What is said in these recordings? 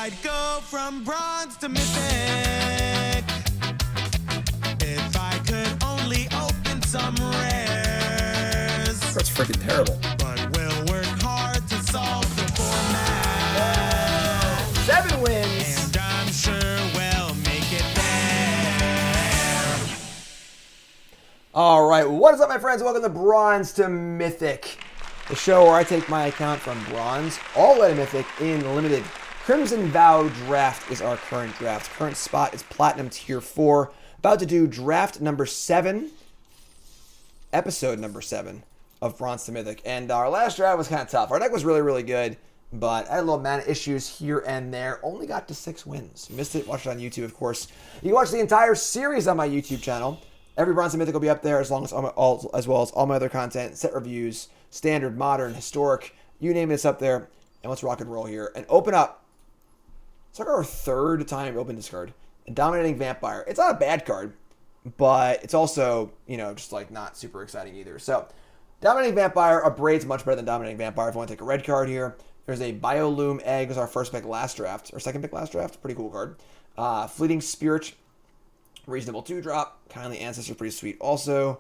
I'd go from bronze to mythic. If I could only open some rares. That's freaking terrible. But we'll work hard to solve the format. 7 wins. And I'm sure we'll make it there. All right, what is up, my friends? Welcome to Bronze to Mythic, the show where I take my account from Bronze all the way to Mythic in limited. Crimson Vow draft is our current draft. Current spot is Platinum Tier 4. About to do draft number 7, episode number 7 of Bronze to Mythic. And our last draft was kind of tough. Our deck was really, really good, but I had a little mana issues here and there. Only got to 6 wins. Missed it, watch it on YouTube, of course. You can watch the entire series on my YouTube channel. Every Bronze to Mythic will be up there, as well as all my other content, set reviews, standard, modern, historic, you name it, it's up there. And let's rock and roll here and open up. It's like our 3rd time open this card. Dominating Vampire. It's not a bad card, but it's also, you know, just like not super exciting either. So, Dominating Vampire, a Braid's much better than Dominating Vampire if you want to take a red card here. There's a Biolume Egg as our first pick last draft, or second pick last draft. Pretty cool card. Fleeting Spirit, reasonable 2-drop. Kindly Ancestor, pretty sweet also.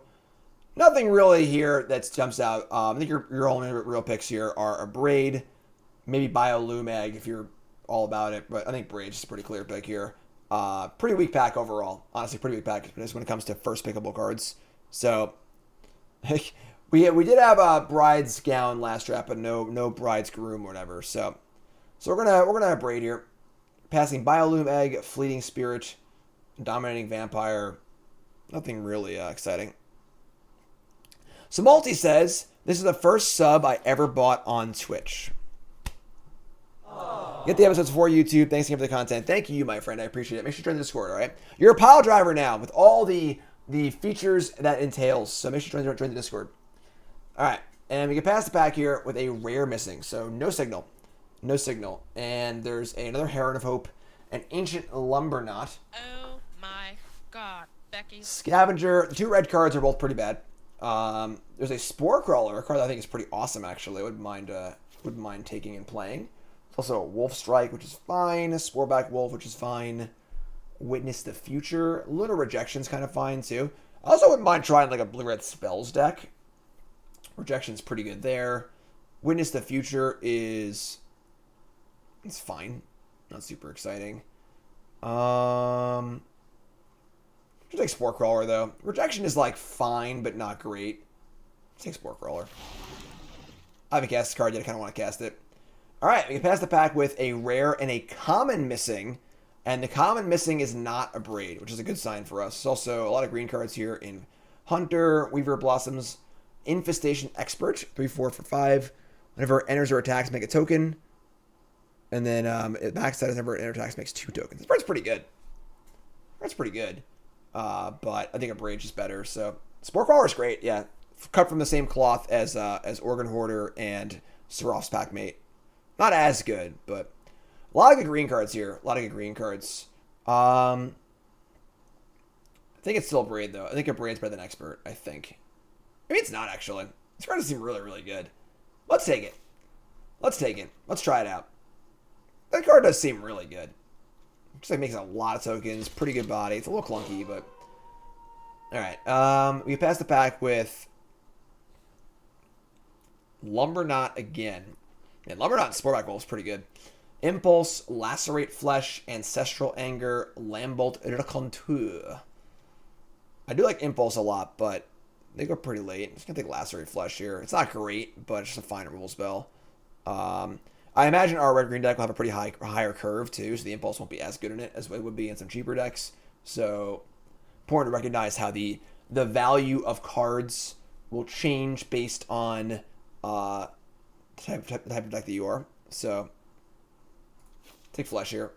Nothing really here that jumps out. I think your only real picks here are a Braid, maybe Biolume Egg if you're all about it, but I think Braid's just a pretty clear pick here. Pretty weak pack overall. Honestly, pretty weak pack when it comes to first pickable cards. So, we did have a Bride's Gown last draft, but no Bride's Groom or whatever. So we're gonna have Braid here. Passing Biolume Egg, Fleeting Spirit, Dominating Vampire. Nothing really exciting. So Multi says, this is the first sub I ever bought on Twitch. Get the episodes for YouTube. Thanks again for the content. Thank you, my friend. I appreciate it. Make sure you join the Discord, all right? You're a pile driver now with all the features that entails. So make sure you join the Discord. All right. And we can pass the pack here with a rare missing. So no signal. No signal. And there's another Heron of Hope, an Ancient Lumber Knot. Oh my god, Becky. Scavenger. The 2 red cards are both pretty bad. There's a Spore Crawler, a card that I think is pretty awesome, actually. I wouldn't mind taking and playing. Also, Wolf Strike, which is fine. Sporeback Wolf, which is fine. Witness the Future. Lunar Rejection's kind of fine, too. I also wouldn't mind trying, like, a Blue-Red Spells deck. Rejection's pretty good there. Witness the Future is... it's fine. Not super exciting. Just like Spore Crawler, though. Rejection is, like, fine, but not great. Let's take Spore Crawler. I haven't cast this card yet. I kind of want to cast it. All right, we can pass the pack with a rare and a common missing. And the common missing is not a Braid, which is a good sign for us. There's also a lot of green cards here in Hunter, Weaver Blossoms, Infestation Expert, 3-4 for 5. Whenever it enters or attacks, make a token. And then it backside whenever it enters or attacks, makes 2 tokens. This card's pretty good. That's pretty good. But I think a Braid's just better. So Spore Crawler is great, yeah. Cut from the same cloth as Organ Hoarder and Serap's Packmate. Not as good, but a lot of good green cards here. A lot of good green cards. I think it's still a Braid, though. I think a Braid's better than Expert, I think. Maybe it's not, actually. This card does seem really, really good. Let's take it. Let's take it. Let's try it out. That card does seem really good. Looks like it makes a lot of tokens. Pretty good body. It's a little clunky, but... Alright. We pass the pack with... Lumber Knot again. Yeah, Lumber Knot and Sporeback Wolf is pretty good. Impulse, Lacerate Flesh, Ancestral Anger, Lambolt Raconteur. I do like Impulse a lot, but they go pretty late. I'm just going to take Lacerate Flesh here. It's not great, but it's just a fine removal spell. I imagine our red-green deck will have a pretty higher curve, too, so the Impulse won't be as good in it as it would be in some cheaper decks. So, important to recognize how the value of cards will change based on the type of deck that you are. So, take Flesh here.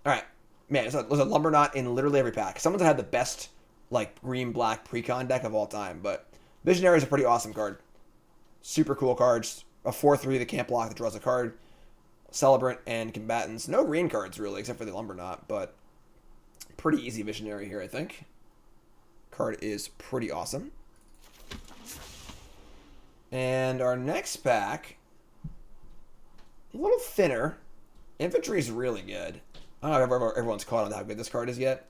Alright. Man, there's a Lumber Knot in literally every pack. Someone's had the best, like, green-black precon deck of all time, but Visionary is a pretty awesome card. Super cool cards. A 4/3 that can't block that draws a card. Celebrant and Combatants. No green cards, really, except for the Lumber Knot, but pretty easy Visionary here, I think. Card is pretty awesome. And our next pack A little thinner. Infantry is really good. I don't know if everyone's caught on how good this card is yet.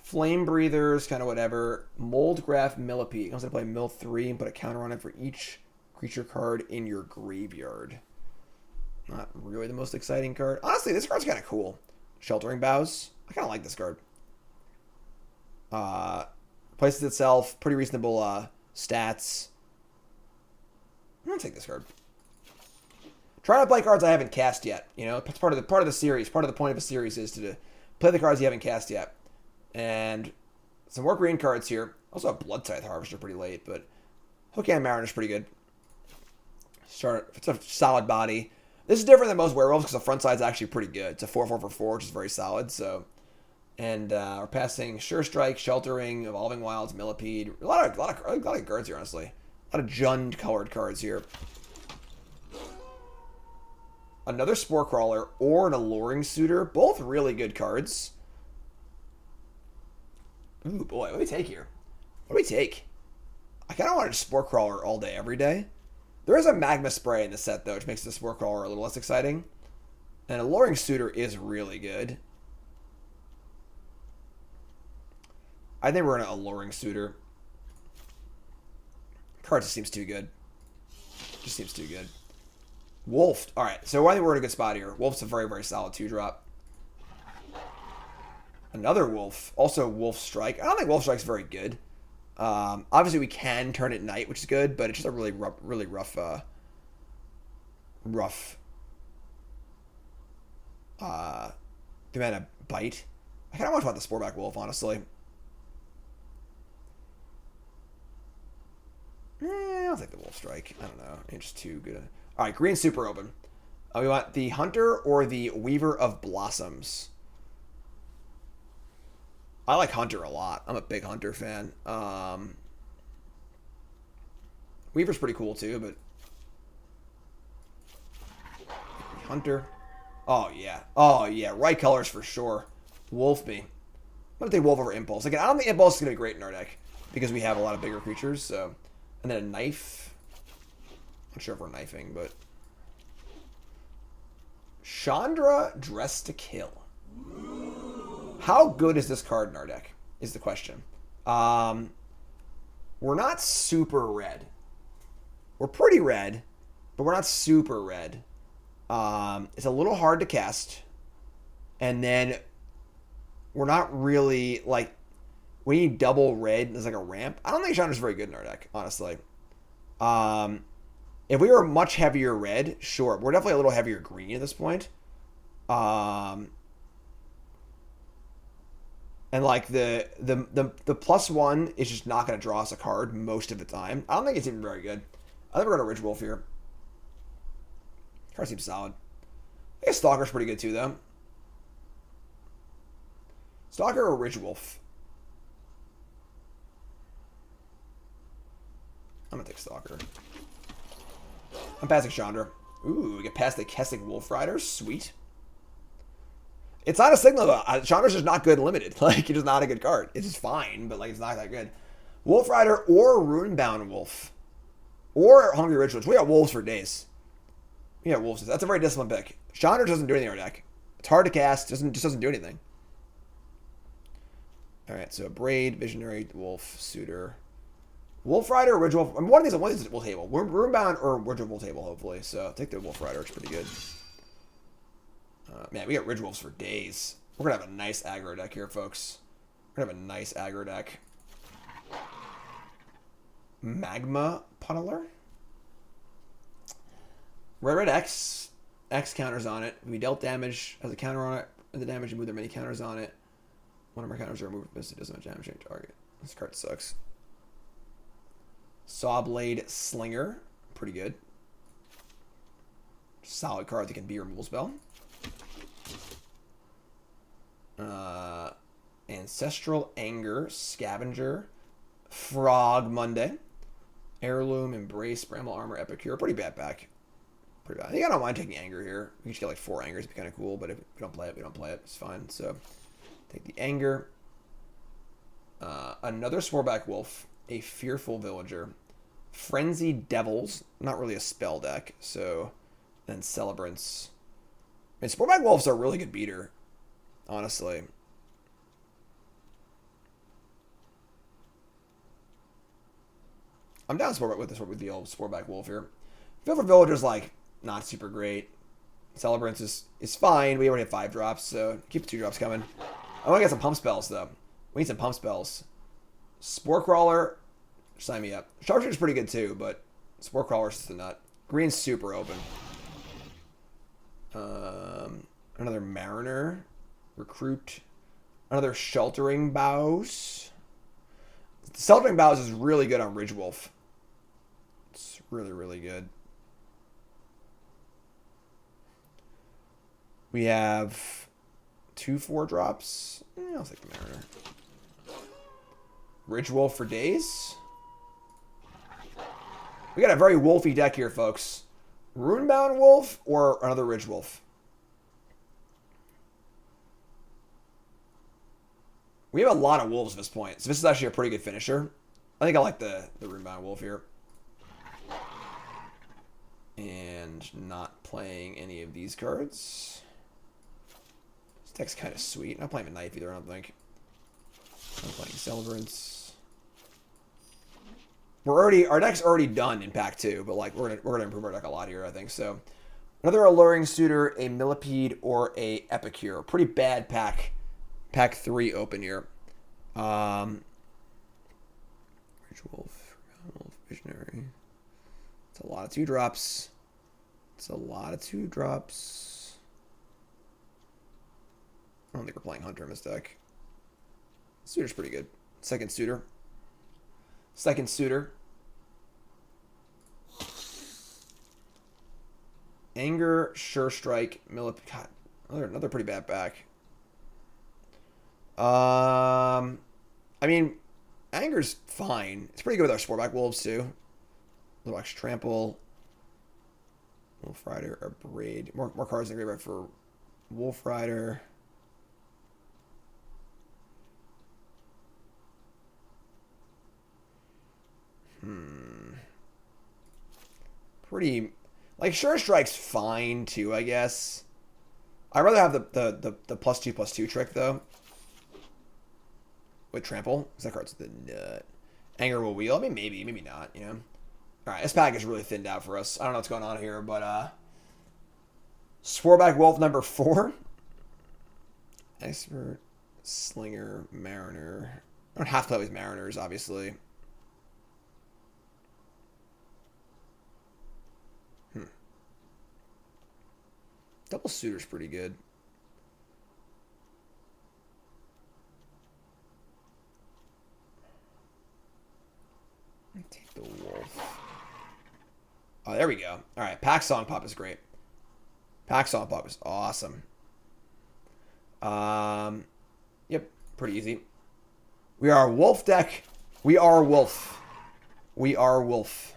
Flame Breathers, kind of whatever. Moldgraph Millipede. Comes to play mill 3 and put a counter on it for each creature card in your graveyard. Not really the most exciting card. Honestly, this card's kind of cool. Sheltering Bows. I kind of like this card. Places itself. Pretty reasonable stats. I'm going to take this card. Try to play cards I haven't cast yet. You know, it's part of the series. Part of the point of a series is to play the cards you haven't cast yet. And some more green cards here. Also a Blood Tithe Harvester pretty late, but Hookhand Mariner's pretty good. It's a solid body. This is different than most werewolves because the front side's actually pretty good. It's a 4/4 for 4, which is very solid. So, and we're passing Sure Strike, Sheltering, Evolving Wilds, Millipede. A lot of cards here, honestly. A lot of Jund colored cards here. Another Spore Crawler or an Alluring Suitor. Both really good cards. Ooh, boy. What do we take here? What do we take? I kind of want a Spore Crawler all day, every day. There is a Magma Spray in the set, though, which makes the Spore Crawler a little less exciting. And Alluring Suitor is really good. I think we're going to Alluring Suitor. Card just seems too good. Just seems too good. Wolf. Alright, so I think we're in a good spot here. Wolf's a very, very solid 2-drop. Another Wolf. Also Wolf Strike. I don't think Wolf Strike's very good. Obviously, we can turn it night, which is good, but it's just a really rough amount of bite. I kind of want the Sporeback Wolf, honestly. I'll take the Wolf Strike. I don't know. It's just too good. All right, green super open. We want the Hunter or the Weaver of Blossoms. I like Hunter a lot. I'm a big Hunter fan. Weaver's pretty cool too, but Hunter. Oh yeah. Oh yeah. Right colors for sure. Wolf me. I'm gonna take Wolf over Impulse. Again, I don't think Impulse is gonna be great in our deck because we have a lot of bigger creatures. So, and then a Knife. Not sure if we're knifing, but Chandra Dressed to Kill. How good is this card in our deck is the question. We're not super red. We're pretty red, but we're not super red. It's a little hard to cast. And then we're not really, like, we need double red as like a ramp. I don't think Chandra's very good in our deck, honestly. If we were much heavier red, sure. We're definitely a little heavier green at this point. And like the +1 is just not going to draw us a card most of the time. I don't think it's even very good. I think we're going to Ridge Wolf here. Card seems solid. I guess Stalker's pretty good too, though. Stalker or Ridge Wolf? I'm going to take Stalker. I'm passing Chandra. Ooh, we get past the Kessig Wolf Rider. Sweet. It's not a signal, though. Chandra's just not good limited. Like, it's just not a good card. It's just fine, but, like, it's not that good. Wolf Rider or Runebound Wolf. Or Hungry Rituals. We got wolves for days. We got wolves. That's a very disciplined pick. Chandra doesn't do anything in our deck. It's hard to cast. Just doesn't do anything. Alright, so Braid, Visionary, Wolf, Suitor. Wolf Rider or Ridge Wolf. I mean, one of these will table. Runebound or Ridge Wolf will table, hopefully. So take the Wolf Rider. It's pretty good. Man, we got Ridge Wolves for days. We're going to have a nice aggro deck here, folks. We're going to have a nice aggro deck. Magma Puddler. Red X. X counters on it. We dealt damage as a counter on it. And the damage, we move there many counters on it. One of our counters are removed. It doesn't much damage to target. This card sucks. Sawblade Slinger. Pretty good. Solid card that can be removal spell. Ancestral Anger. Scavenger. Frog Monday. Heirloom, Embrace, Bramble Armor, Epicure. Pretty bad back. Pretty bad. I think I don't mind taking Anger here. We can just get like 4 Angers. It'd be kind of cool, but if we don't play it, we don't play it. It's fine. So, take the Anger. Another Sporeback Wolf. A Fearful Villager. Frenzied Devils. Not really a spell deck, so then Celebrants. I mean, Sportback Wolf's a really good beater, honestly. I'm down with the old Sportback Wolf here. Feel for Villager's like not super great. Celebrants is fine. We already have 5 drops, so keep the 2 drops coming. I want to get some pump spells though. We need some pump spells. Spore Crawler, sign me up. Sharpshooter's pretty good too, but Spore Crawler's just a nut. Green's super open. Another Mariner. Recruit. Another Sheltering Boughs. Sheltering Boughs is really good on Ridgewolf. It's really, really good. We have 2 4-drops. I'll take the Mariner. Ridgewolf for days. We got a very wolfy deck here, folks. Runebound Wolf or another Ridgewolf? We have a lot of wolves at this point, so this is actually a pretty good finisher. I think I like the Runebound Wolf here. And not playing any of these cards. This deck's kind of sweet. Not playing a knife either, I don't think. I'm playing Celebrants. Our deck's already done in pack 2, but like we're gonna improve our deck a lot here, I think. So another Alluring Suitor, a Millipede, or a Epicure. Pretty bad pack 3 open here. Ridgewolf, Visionary. It's a lot of 2 drops. It's a lot of 2 drops. I don't think we're playing Hunter in this deck. Suitor's pretty good. Second Suitor. Anger, Sure Strike, Millipede. God, another pretty bad back. I mean, Anger's fine. It's pretty good with our Sportback Wolves too. Little X Trample, Wolf Rider, or Braid. More cards in the graveyard for Wolf Rider. Pretty, like, Sure Strike's fine too, I guess. I'd rather have the +2/+2 trick though. With Trample, because that card's the nut. Anger will wheel. I mean, maybe not, you know. All right, this pack is really thinned out for us. I don't know what's going on here, but Sportback Wolf number 4. Expert, Slinger, Mariner. I don't have to play with Mariners, obviously. Double Suitor's pretty good. Take the Wolf. Oh, there we go. All right, Pack Song Pop is great. Pack Song Pop is awesome. Yep, pretty easy. We are a Wolf deck. We are Wolf. We are Wolf.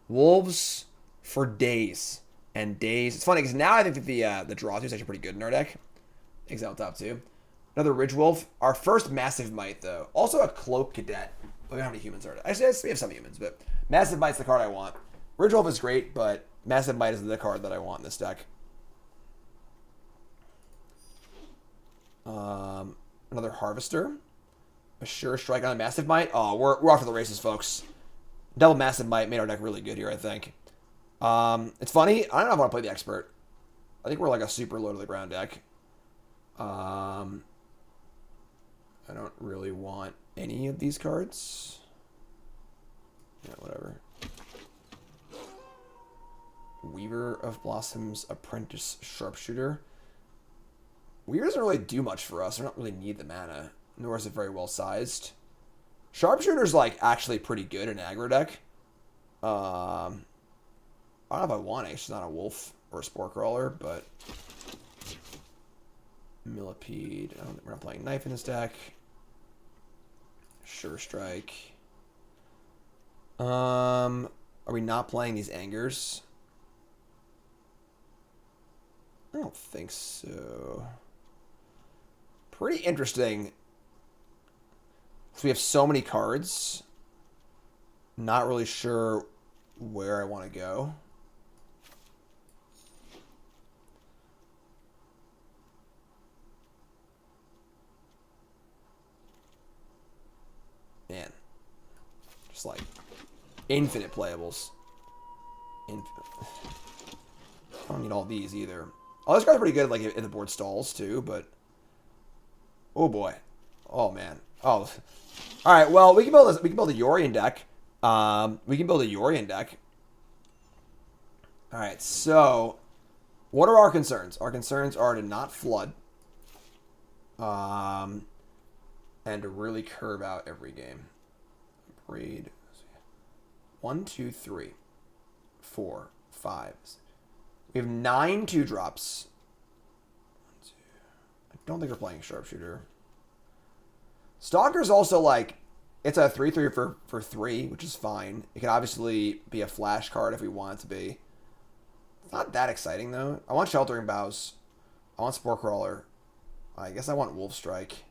Wolves for days and days. It's funny because now I think that the draw 2 is actually pretty good in our deck. Exile top 2. Another Ridgewolf. Our first Massive Might, though. Also a Cloak Cadet. But we don't have any humans already. Actually, we have some humans, but Massive Might's the card I want. Ridgewolf is great, but Massive Might is the card that I want in this deck. Another Harvester. A Sure Strike on a Massive Might. Oh, we're off to the races, folks. Double Massive Might made our deck really good here, I think. It's funny. I don't know if I want to play the Expert. I think we're like a super low to the ground deck. I don't really want any of these cards. Yeah, whatever. Weaver of Blossoms, Apprentice, Sharpshooter. Weaver doesn't really do much for us. We don't really need the mana, nor is it very well sized. Sharpshooter's like actually pretty good in aggro deck. I don't know if I want it. It's not a Wolf or a Spore Crawler, but Millipede. We're not playing Knife in this deck. Sure Strike. Are we not playing these Angers? I don't think so. Pretty interesting. So we have so many cards. Not really sure where I want to go. Man. Just like infinite playables. I don't need all these either. Oh, this card's pretty good like if the board stalls too, but oh boy. Oh man. Oh. Alright, well we can build this, we can build a Yorion deck. We can build a Yorion deck. Alright, so what are our concerns? Our concerns are to not flood. And to really curve out every game. Braid. 1, 2, 3, 4, 5. We have 9 2-drops. I don't think we're playing Sharpshooter. Stalker's also like, it's a 3/3 for 3, which is fine. It can obviously be a flash card if we want it to be. It's not that exciting though. I want Sheltering Boughs. I want Spore Crawler. I guess I want Wolf Strike.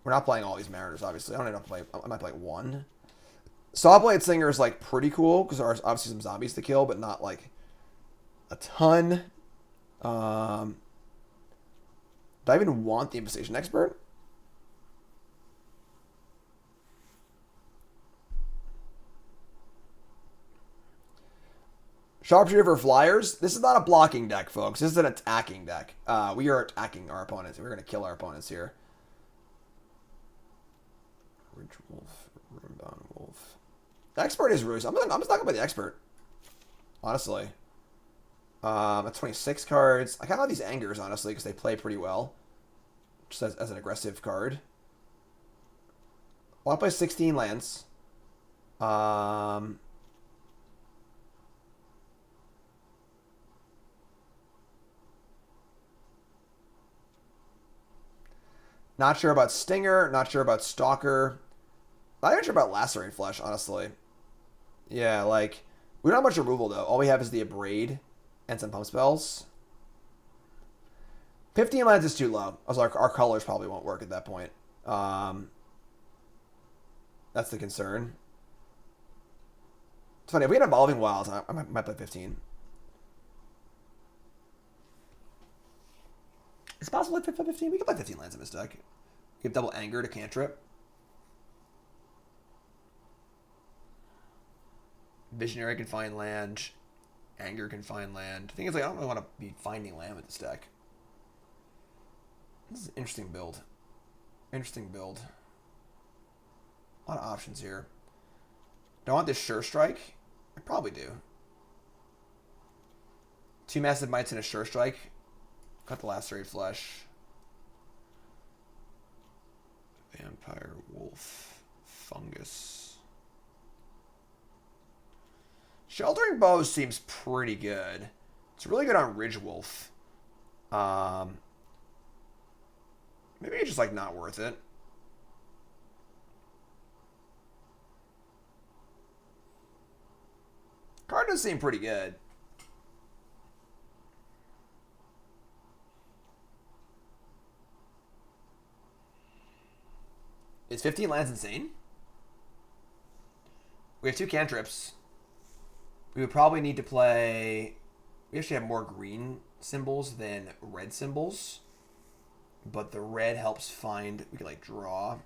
We're not playing all these Mariners, obviously. I don't know if I might play 1. Sawblade Singer is like pretty cool because there's obviously some zombies to kill, but not like a ton. Do I even want the Infestation Expert? Sharpshooter for Flyers. This is not a blocking deck, folks. This is an attacking deck. We are attacking our opponents. We're going to kill our opponents here. Ridge Wolf, Runebound Wolf. The Expert is really... I'm just not going to play the Expert. Honestly. That's 26 cards. I kind of like these Angers, honestly, because they play pretty well. Just as an aggressive card. Well, I'll play 16 lands. Not sure about Stinger. Not sure about Stalker. Not even sure about Lacerate Flesh, honestly. Yeah, like... We don't have much removal, though. All we have is the Abrade and some pump spells. 15 lands is too low. Also, our colors probably won't work at that point. That's the concern. It's funny. If we had Evolving Wilds, I might play 15. It's possible to play 15. We can play 15 lands in this deck. We have double Anger to cantrip. Visionary can find land. Anger can find land. The thing is, like, I don't really want to be finding land with this deck. This is an interesting build. Interesting build. A lot of options here. Do I want this Sure Strike? I probably do. 2 Massive Mites and a Sure Strike. Got the Lacerate Flesh. Vampire, Wolf, Fungus. Sheltering Bows seems pretty good. It's really good on Ridge Wolf. Maybe it's just like not worth it. Card does seem pretty good. Is 15 lands insane? We have 2 cantrips. We would probably need to play... We actually have more green symbols than red symbols. But the red helps find... We can, like, draw.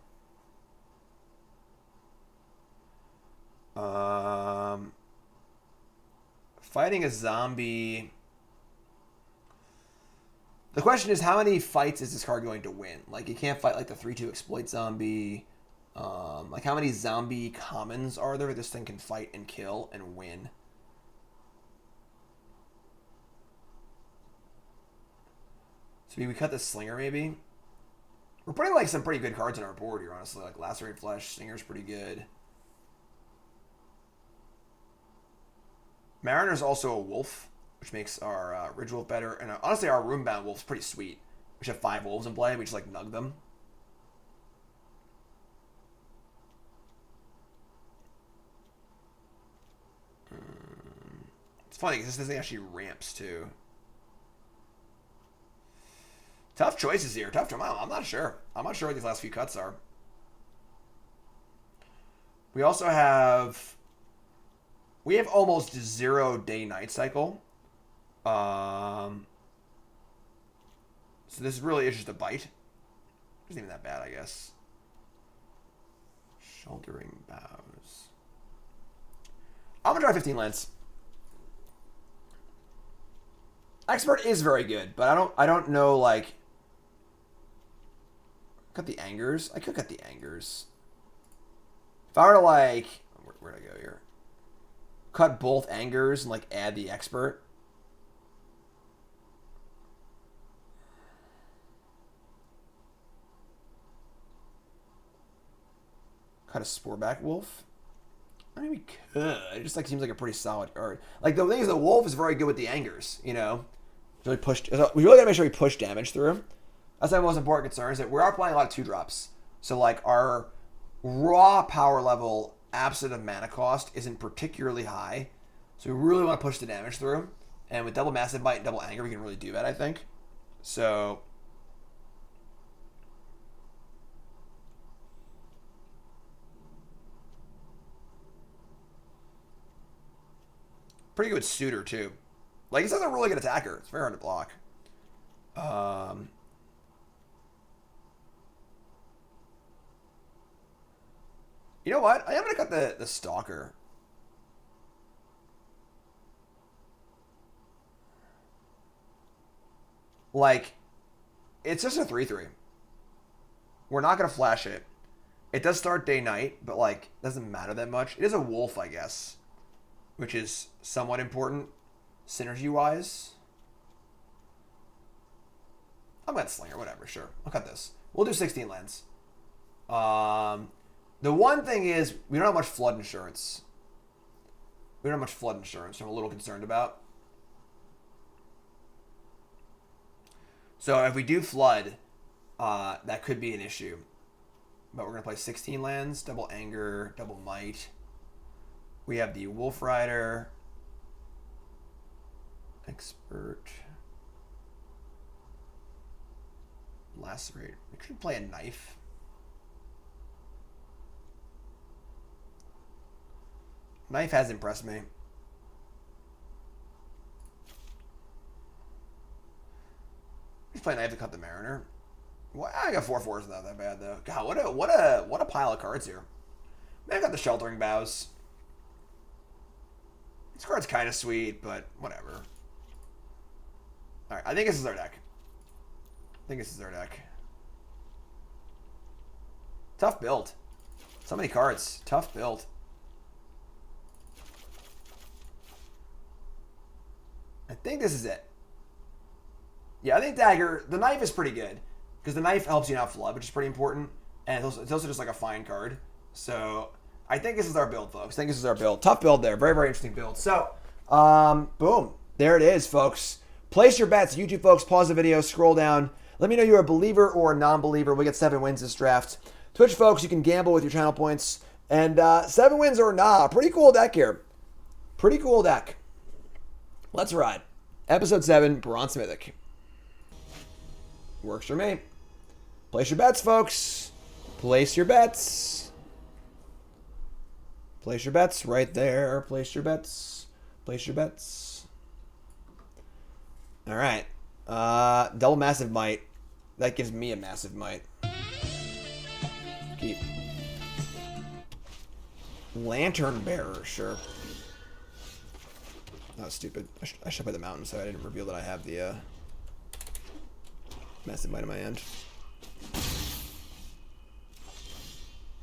Fighting a zombie... The question is, how many fights is this card going to win? Like, you can't fight, like, the 3/2 Exploit Zombie. Like, how many zombie commons are there this thing can fight and kill and win? So we cut the Slinger, maybe? We're putting, like, some pretty good cards on our board here, honestly. Like, Lacerate Flesh, Slinger's pretty good. Mariner's also a wolf, which makes our Ridge Wolf better. And honestly, our Roombound Wolf's pretty sweet. We should have 5 wolves in play. We just, like, nug them. It's funny because this thing actually ramps, too. Tough choices here. Tough. I'm not sure. I'm not sure what these last few cuts are. We also have We have almost 0 day-night cycle. So this really is just a bite. Isn't even that bad, I guess. Shouldering bows. I'm gonna try 15 lands. Expert is very good, but I don't know, like... Cut the Angers? I could cut the Angers. If I were to, like... Where'd I go here? Cut both Angers and, like, add the Expert. Cut a Sporeback Wolf. I mean, we could. It just, like, seems like a pretty solid card. Like, the thing is, the Wolf is very good with the Angers, you know? Really pushed. We really gotta make sure we push damage through. That's my most important concern, is that we are playing a lot of 2-drops. So, like, our raw power level, absent of mana cost, isn't particularly high. So we really want to push the damage through. And with double Massive Bite and double Anger, we can really do that, I think. So... Pretty good Suitor, too. Like, he's a really good attacker. It's very hard to block. You know what? I am going to cut the Stalker. Like, it's just a 3/3. We're not going to flash it. It does start day-night, but, like, doesn't matter that much. It is a wolf, I guess, which is somewhat important synergy-wise. I'm going to Slinger, whatever, sure. I'll cut this. We'll do 16 lands. The one thing is, we don't have much flood insurance. We don't have much flood insurance, I'm a little concerned about. So if we do flood, that could be an issue. But we're going to play 16 lands, double Anger, double Might. We have the Wolf Rider. Expert. Lacerate. We could play a Knife. Knife has impressed me. Just play Knife to cut the Mariner. Well, I got 4/4s, not that bad though. God, what a pile of cards here. Man, I got the Sheltering Bows. This card's kind of sweet, but whatever. All right, I think this is our deck. Tough build. So many cards. Tough build. I think this is it. Yeah, I think Dagger, the Knife is pretty good. Because the Knife helps you not flood, which is pretty important. And it's also just like a fine card. So, I think this is our build, folks. I think this is our build. Tough build there. Very, very interesting build. So, boom. There it is, folks. Place your bets. YouTube folks, pause the video, scroll down. Let me know you're a believer or a non-believer. We get 7 wins this draft. Twitch folks, you can gamble with your channel points. And 7 wins or not. Pretty cool deck here. Pretty cool deck. Let's ride. Episode 7, Bronze Mythic. Works for me. Place your bets, folks. Place your bets. Place your bets right there. Place your bets. Place your bets. All right. Double Massive Might. That gives me a Massive Might. Keep. Lantern Bearer, sure. That was stupid. I should play the Mountain, so I didn't reveal that I have the Massive Might in my hand.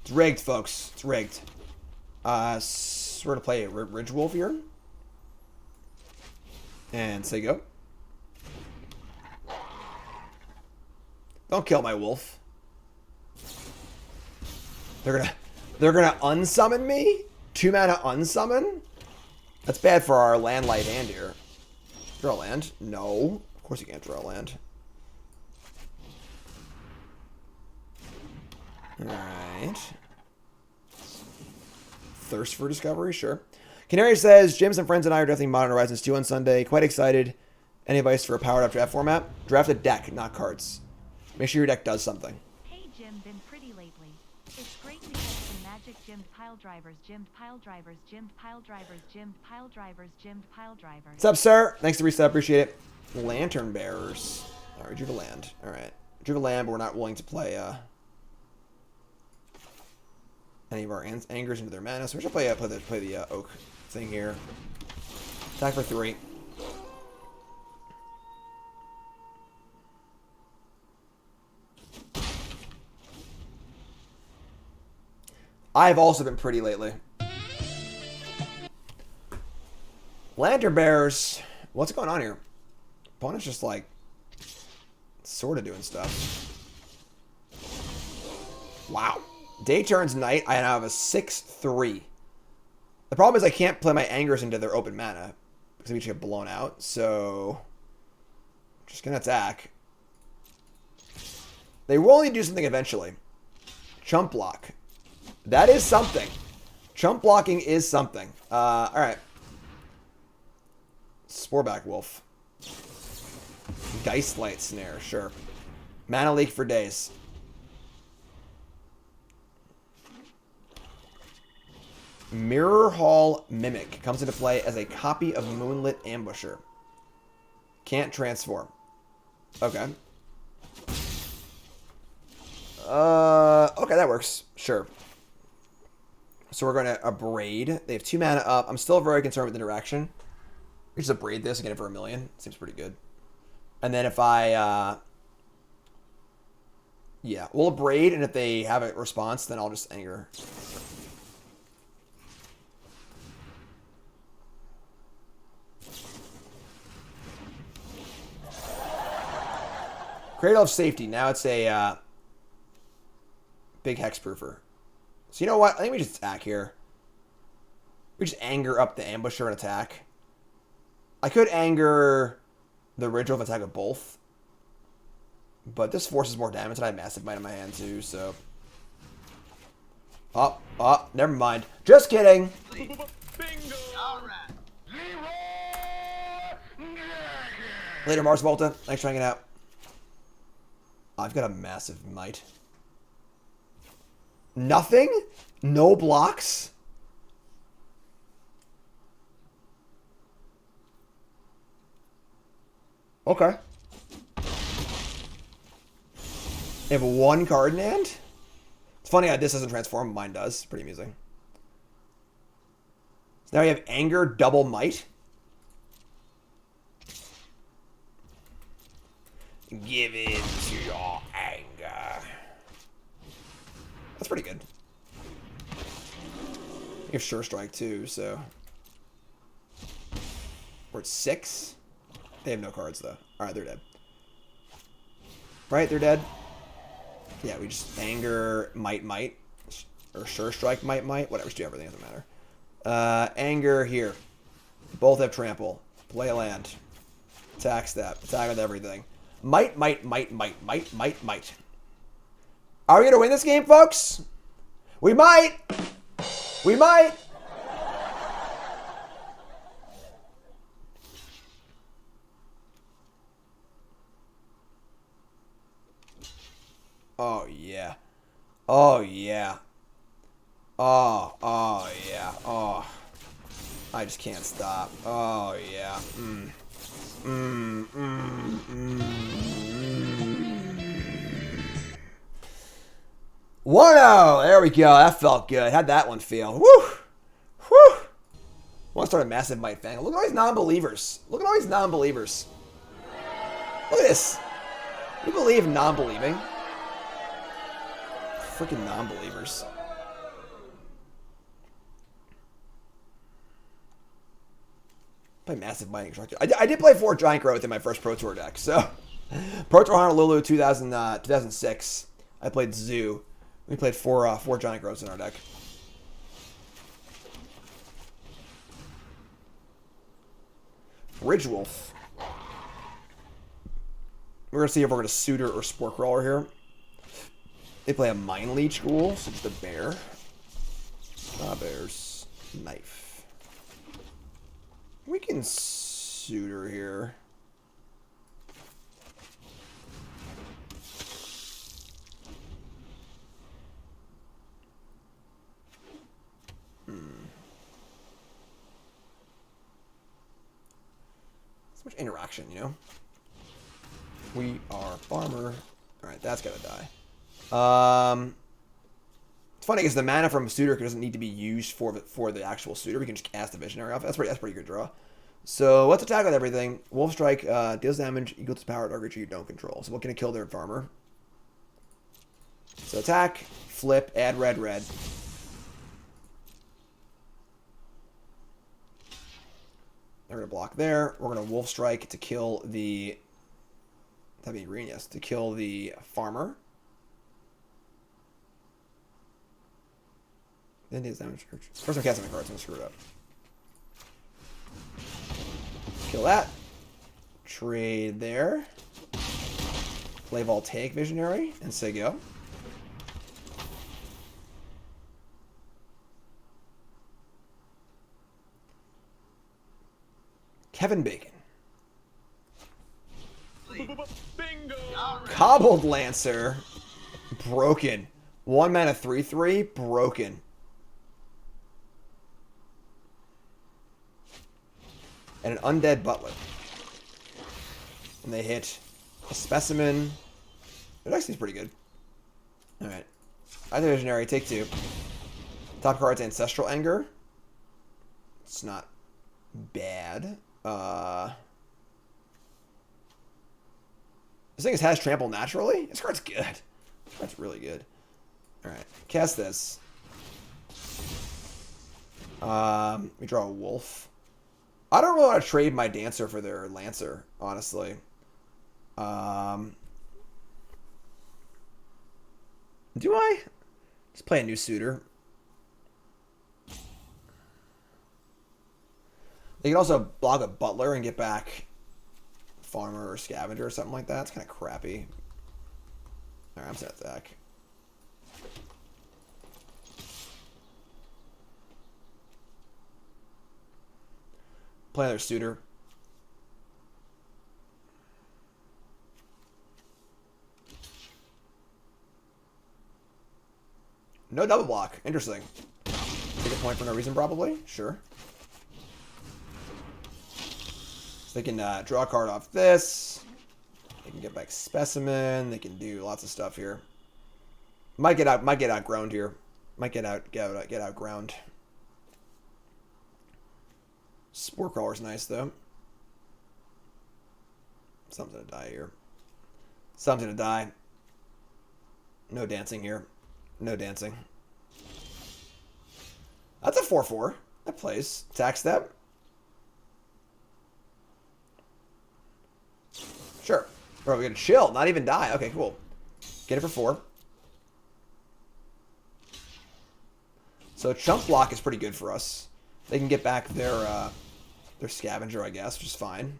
It's rigged, folks. It's rigged. So we're going to play a Ridge Wolf here. And say go. Don't kill my wolf. They're gonna unsummon me? 2 mana unsummon? That's bad for our land light hand here. Draw a land? No. Of course you can't draw a land. Alright. Thirst for Discovery? Sure. Canary says, James and friends and I are drafting Modern Horizons 2 on Sunday. Quite excited. Any advice for a powered up draft format? Draft a deck, not cards. Make sure your deck does something. Hey Jim, been pretty lately. It's great to get some magic Magic Gemmed Pile Drivers, Gemmed Pile Drivers, Gemmed Pile Drivers, Gemmed Pile Drivers, Gemmed Pile Drivers. What's up, sir? Thanks to reset. Appreciate it. Lantern Bearers. All right, Rejuva land. All right. Rejuva land, but we're not willing to play any of our angers into their mana. So we're going to play the Oak thing here. Attack for 3. I've also been pretty lately. Lantern Bearers. What's going on here? Opponent's just like sort of doing stuff. Wow. Day turns night. I now have a 6/3. The problem is I can't play my angers into their open mana because we just get blown out. So I'm just gonna attack. They will only do something eventually. Chump block. That is something. Chump blocking is something. Alright. Sporeback Wolf. Dice Light Snare, sure. Mana leak for days. Mirror Hall Mimic comes into play as a copy of Moonlit Ambusher. Can't transform. Okay. Okay, that works. Sure. So we're going to Abrade. They have 2 mana up. I'm still very concerned with interaction. We just Abrade this and get it for 1,000,000. Seems pretty good. And then if I... yeah, we'll Abrade, and if they have a response, then I'll just Anger. Cradle of Safety. Now it's a big Hexproofer. So you know what? I think we just attack here. We just Anger up the Ambusher and attack. I could Anger the Ritual if I attack with both. But this forces more damage, and I have Massive Might in my hand too, so... Oh, never mind. Just kidding! Bingo! Alright. Later, Mars Volta. Thanks for hanging out. I've got a Massive Might. Nothing? No blocks? Okay. They have 1 card in hand? It's funny how this doesn't transform, mine does. Pretty amusing. So now you have Anger, double Might. Give in to your anger. That's pretty good. You have Sure Strike too, so... We're at 6? They have no cards, though. Alright, they're dead. Right, they're dead? Yeah, we just Anger, Might. Or Sure Strike, Might. Whatever, just do everything, doesn't matter. Anger here. Both have Trample. Play a land. Attack step. Attack with everything. Might. Are we gonna win this game, folks? We might! We might! Oh, yeah. Oh, yeah. Oh, yeah. Oh. I just can't stop. Oh, yeah. 1-0. There we go. That felt good. How'd that one feel? Woo! Woo! I want to start a Massive Might Fang. Look at all these non-believers. Look at all these non-believers. Look at this. You believe non-believing? Freaking non-believers. Play Massive Might Constructor. I did play 4 Giant Growth in my first Pro Tour deck, so... Pro Tour Honolulu 2006. I played Zoo. We played 4 Giant Growths in our deck. Ridgewolf. We're going to see if we're going to Suitor or Spore Crawler here. They play a Mind Leech Ghoul, so just a bear. Bear's Knife. We can Suitor here. much interaction, you know? We are farmer. Alright, that's gotta die. It's funny because the mana from Suitor doesn't need to be used for the actual Suitor. We can just cast the Visionary off. That's pretty good draw. So let's attack with everything. Wolf Strike deals damage equal to power target you don't control. So we're gonna kill their farmer. So attack, flip, add red, red. They're gonna block there. We're gonna Wolf Strike to kill the. That'd be green, yes. To kill the farmer. Then deals damage. First I'm casting my cards, I'm gonna screw it up. Kill that. Trade there. Play Voltaic Visionary and say go. Kevin Bacon. Bingo! Cobbled Lancer. Broken. 1 mana 3/3. Broken. And an Undead Butler. And they hit a Specimen. It actually is pretty good. Alright. Either Visionary, take 2. Top card's Ancestral Anger. It's not bad. This thing has Trample naturally? This card's good. This card's really good. Alright. Cast this. We draw a Wolf. I don't really want to trade my Dancer for their Lancer, honestly. Do I? Just play a new Suitor. They can also block a Butler and get back Farmer or Scavenger or something like that. It's kind of crappy. Alright, I'm set attack. Play another Suitor. No double block. Interesting. Take a point for no reason, probably. Sure. So they can draw a card off this. They can get back Specimen. They can do lots of stuff here. Might get outgrowned here. Might get outgrowned. Spore Crawler's nice, though. Something's gonna die here. Something's gonna die. No dancing here. No dancing. That's a 4/4. That plays. Attack step. Sure. Bro, we're gonna chill. Not even die. Okay, cool. Get it for 4. So chump block is pretty good for us. They can get back their Scavenger, I guess, which is fine.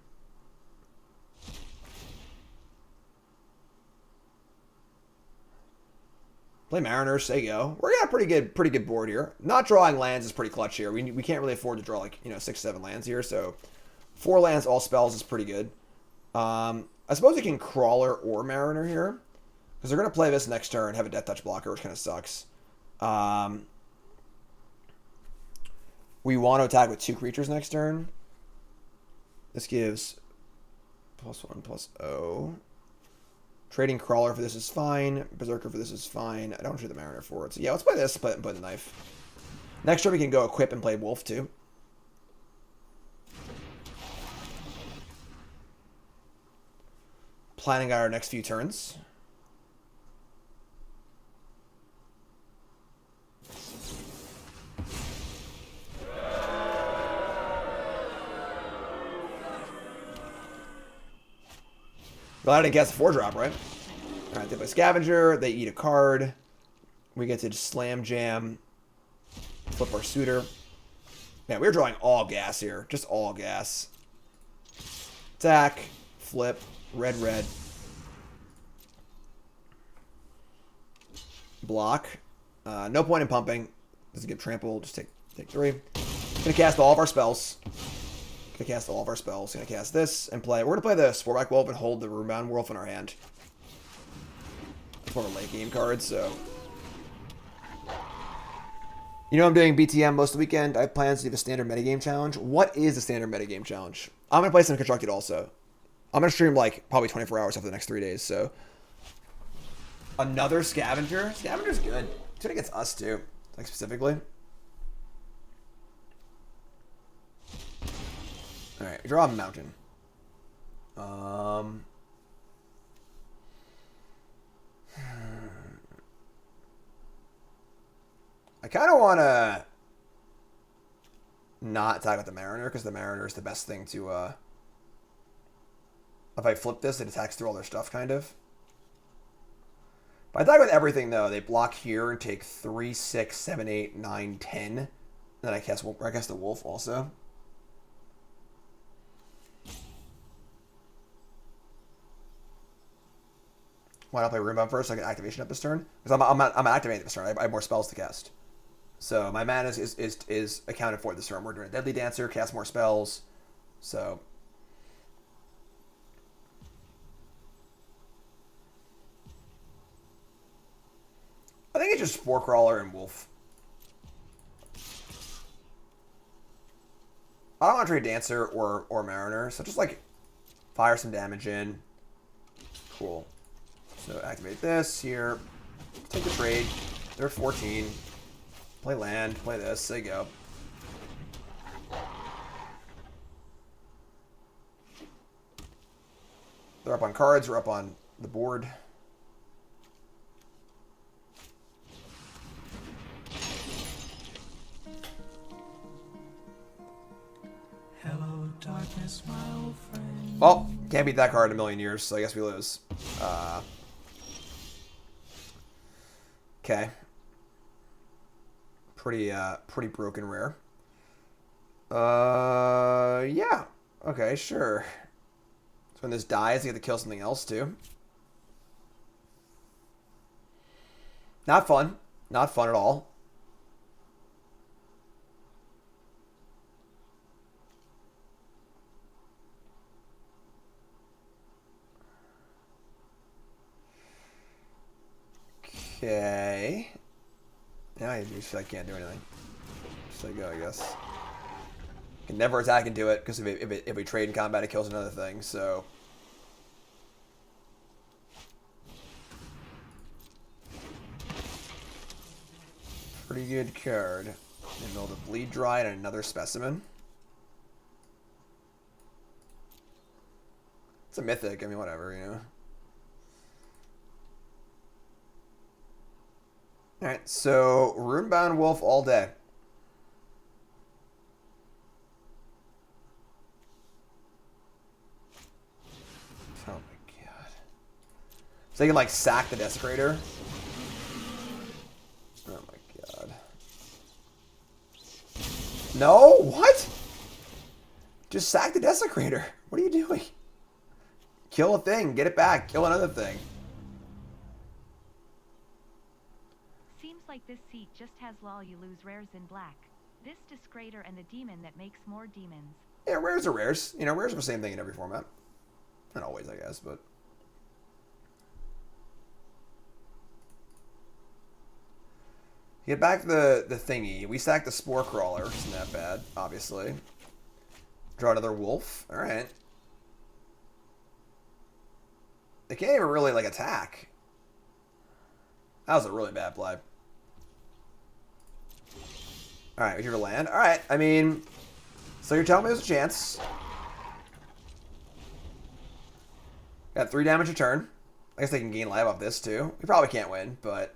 Play Mariners, say go. We're got a pretty good board here. Not drawing lands is pretty clutch here. We can't really afford to draw like 6-7 lands here, so 4 lands, all spells is pretty good. I suppose we can Crawler or Mariner here, because they're gonna play this next turn, have a Death Touch blocker, which kind of sucks. We want to attack with 2 creatures next turn. This gives +1/+0. Trading Crawler for this is fine. Berserker for this is fine. I don't trade the Mariner for it. So yeah, let's play this. Play it and play the Knife. Next turn we can go equip and play Wolf too. Planning out our next few turns. Well, I didn't guess a 4-drop, right? Alright, they play Scavenger. They eat a card. We get to just Slam Jam. Flip our Suitor. Man, we're drawing all gas here. Just all gas. Attack. Flip. Red, red. Block. No point in pumping. Doesn't get trampled. Just take 3. Gonna cast all of our spells. Gonna cast this and play. We're gonna play the Sporeback Wolf and hold the Ruinbound Wolf in our hand. It's one of the late game cards, so. You know I'm doing BTM most of the weekend. I have plans to do the standard metagame challenge. What is the standard metagame challenge? I'm going to play some constructed also. I'm going to stream like probably 24 hours over the next 3 days, so. Another scavenger? Scavenger's good. It's good against us too, like specifically. Alright, we draw a mountain. I kind of want to not attack with the Mariner, because the Mariner is the best thing to, if I flip this, it attacks through all their stuff, kind of. If I attack with everything, though, they block here and take 3, 6, 7, 8, 9, 10. And then I cast the Wolf also. Why not play Runebound first so I get activation up this turn? Because I'm activating this turn. I have more spells to cast. So my mana is accounted for this turn. We're doing a Deadly Dancer, cast more spells. So I think it's just Spore Crawler and Wolf. I don't want to trade Dancer or Mariner, so just like fire some damage in. Cool. So activate this here. Take the trade. They're 14. Play land. Play this. There you go. They're up on cards. We're up on the board. Hello, darkness, my old friend. Well, can't beat that card in a million years, so I guess we lose. Okay. Pretty broken rare. Yeah. Okay, sure. So when this dies, you have to kill something else too. Not fun. Not fun at all. Okay. Now I can't do anything. Just let go, I guess. Can never attack into it because if we trade in combat, it kills another thing. So pretty good card. And build a Bleed Dry and another Specimen. It's a Mythic. I mean, whatever, you know. Alright, so Runebound Wolf all day. Oh my god. So they can like sack the Desecrator. Oh my god. No? What? Just sack the Desecrator. What are you doing? Kill a thing, get it back, kill another thing. Seems like this seat just has law you lose rares in black. This Discrater and the demon that makes more demons. Yeah, rares are rares. You know, rares are the same thing in every format. Not always, I guess, but... Get back the thingy. We sack the Spore Crawler. Isn't that bad, obviously. Draw another Wolf. Alright. They can't even really, like, attack. That was a really bad play. Alright, we drew a land. Alright, I mean... So you're telling me there's a chance. Got 3 damage a turn. I guess they can gain life off this, too. We probably can't win, but...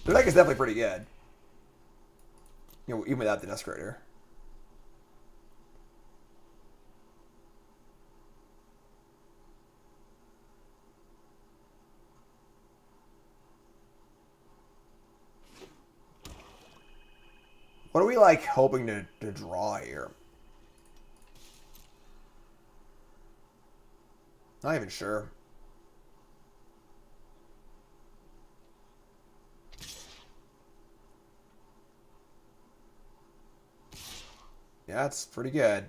Their deck is definitely pretty good. You know, even without the Desecrator. What are we, like, hoping to draw here? Not even sure. Yeah, it's pretty good.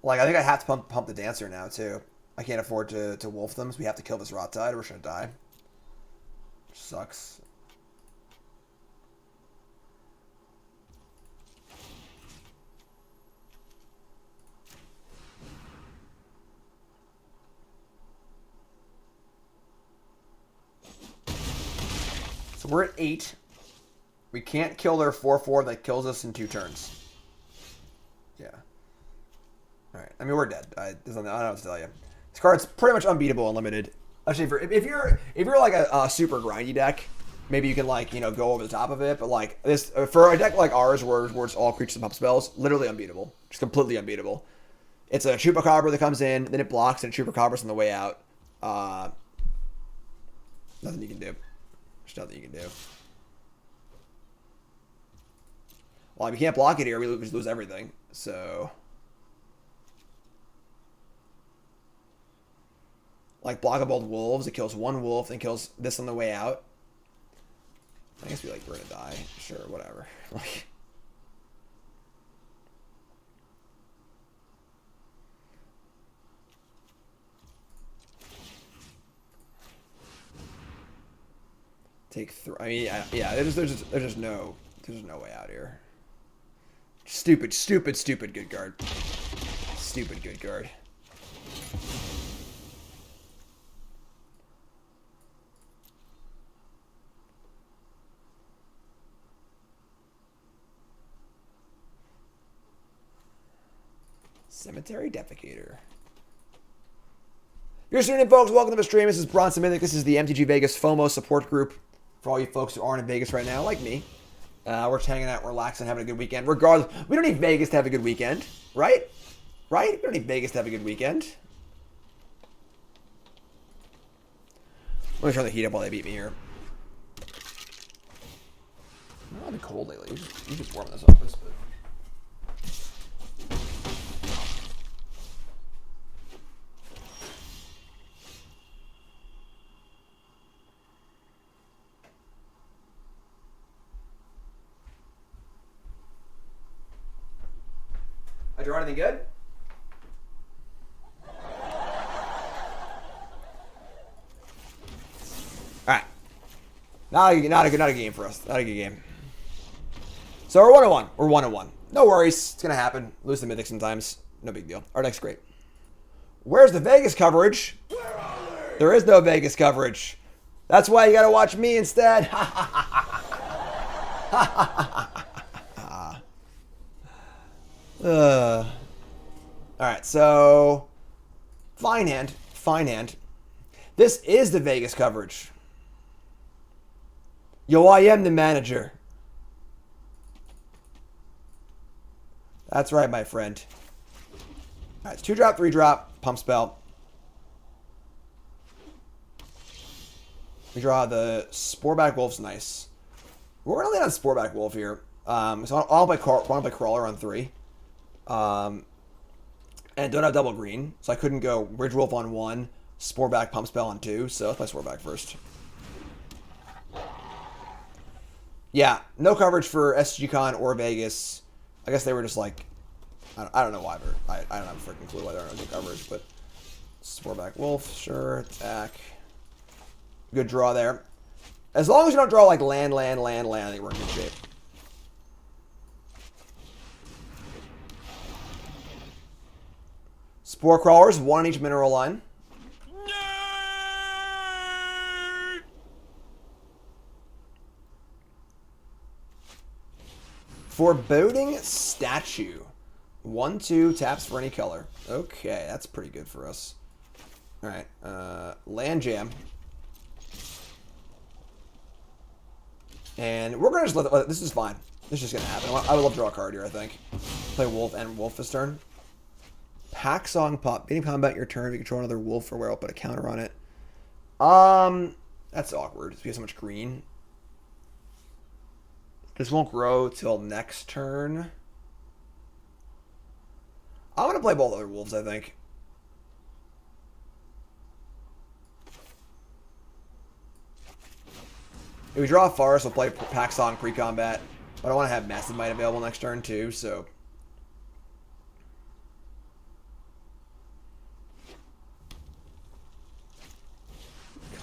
Like, I think I have to pump the Dancer now, too. I can't afford to wolf them, so we have to kill this Rot Tide or we're going to die. Sucks. So we're at 8. We can't kill their 4/4 that kills us in 2 turns. Yeah. Alright. I mean, we're dead. I don't know what to tell you. This card's pretty much unbeatable and limited. Actually, if you're like a super grindy deck, maybe you can like, you know, go over the top of it. But like this, for a deck like ours, where it's all creatures and pump spells, literally unbeatable. Just completely unbeatable. It's a Chupacabra that comes in, then it blocks, and Chupacabra's on the way out. Nothing you can do. There's nothing you can do. Well, if we can't block it here, we lose everything. So, like, block both wolves. It kills 1 wolf, then kills this on the way out. I guess we're gonna die. Sure, whatever. Like, take 3. I mean, yeah. There's just no way out here. Stupid good guard. Stupid good guard. Cemetery Defecator. You're tuning in, folks. Welcome to the stream. This is Bronson Mythic. This is the MTG Vegas FOMO support group for all you folks who aren't in Vegas right now, like me. We're just hanging out, relaxing, having a good weekend. Regardless, we don't need Vegas to have a good weekend, right? Right? We don't need Vegas to have a good weekend. Let me turn the heat up while they beat me here. I've been cold lately. You just warm this up a bit. I draw anything good? Alright. Not a good game for us. Not a good game. So we're 1-1. We're 1-1. No worries. It's gonna happen. Lose the Mythic sometimes. No big deal. Our deck's great. Where's the Vegas coverage? There is no Vegas coverage. That's why you gotta watch me instead. Alright, so fine hand. This is the Vegas coverage. Yo, I am the manager. That's right, my friend. Alright, it's 2-drop, 3-drop, pump spell. We draw the Sporeback Wolf's nice. We're gonna land on Sporeback Wolf here. So I'll play Crawler on 3. And don't have double green, so I couldn't go Bridge Wolf on 1, Sporeback Pump Spell on 2, so let's play Sporeback first. Yeah, no coverage for SGCon or Vegas. I guess they were just like, I don't know why, but I don't have a freaking clue why there aren't no coverage, but Sporeback Wolf, sure, attack. Good draw there. As long as you don't draw like land, I think we're in good shape. Spore Crawlers, 1 on each mineral line. Foreboding Statue. 1/2 taps for any color. Okay, that's pretty good for us. Alright, land jam. And we're going to just let this is fine. This is just going to happen. I would love to draw a card here, I think. Play Wolf and Wolf this turn. Pack Song Pup. Beginning combat your turn, you control another wolf or werewolf, put a counter on it. That's awkward. We have so much green. This won't grow till next turn. I'm gonna play both other wolves, I think. If we draw a forest, we'll play Pack Song pre-combat. But I want to have Massive Might available next turn too, so.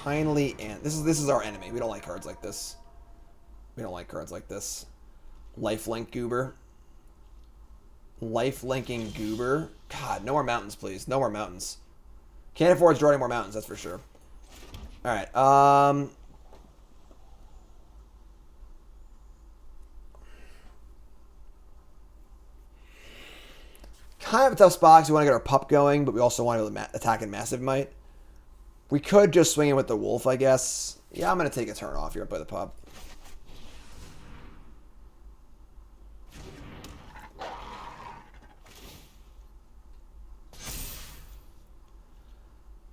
kindly, and this is our enemy. We don't like cards like this. We don't like cards like this. Lifelink Goober. Lifelinking Goober. God, no more mountains, please. No more mountains. Can't afford to draw any more mountains, that's for sure. Alright, kind of a tough spot because we want to get our pup going, but we also want to attack in Massive Might. We could just swing in with the wolf, I guess. Yeah, I'm going to take a turn off here and play the pup.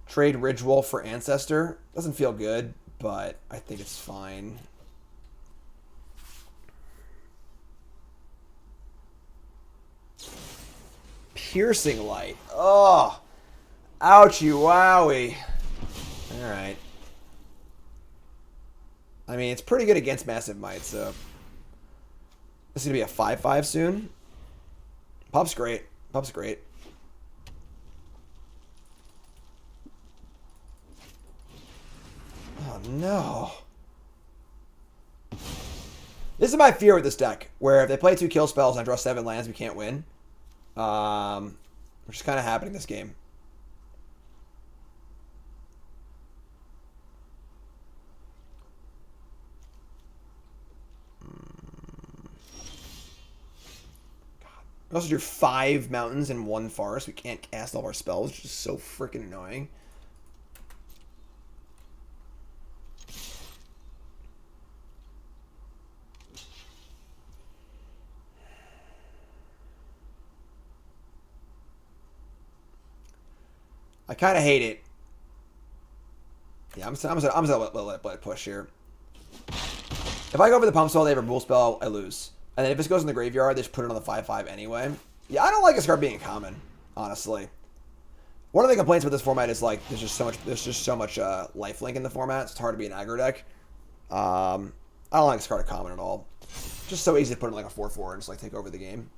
Trade Ridgewolf for Ancestor. Doesn't feel good, but I think it's fine. Piercing Light. Oh. Ouchie wowie. Alright. I mean, it's pretty good against Massive Might, so... This is going to be a 5-5 soon. Pup's great. Pup's great. Oh, no. This is my fear with this deck, where if they play 2 kill spells and I draw 7 lands, we can't win. Which is kind of happening this game. God. We also drew 5 mountains and 1 forest. We can't cast all of our spells, which is so freaking annoying. I kind of hate it. Yeah, I'm just gonna let it push here. If I go for the pump spell, they have a removal spell, I lose. And then if this goes in the graveyard, they just put it on the 5/5 anyway. Yeah, I don't like this card being common, honestly. One of the complaints with this format is like there's just so much lifelink in the format. So it's hard to be an aggro deck. I don't like this card common at all. Just so easy to put in like a 4/4 and just like take over the game.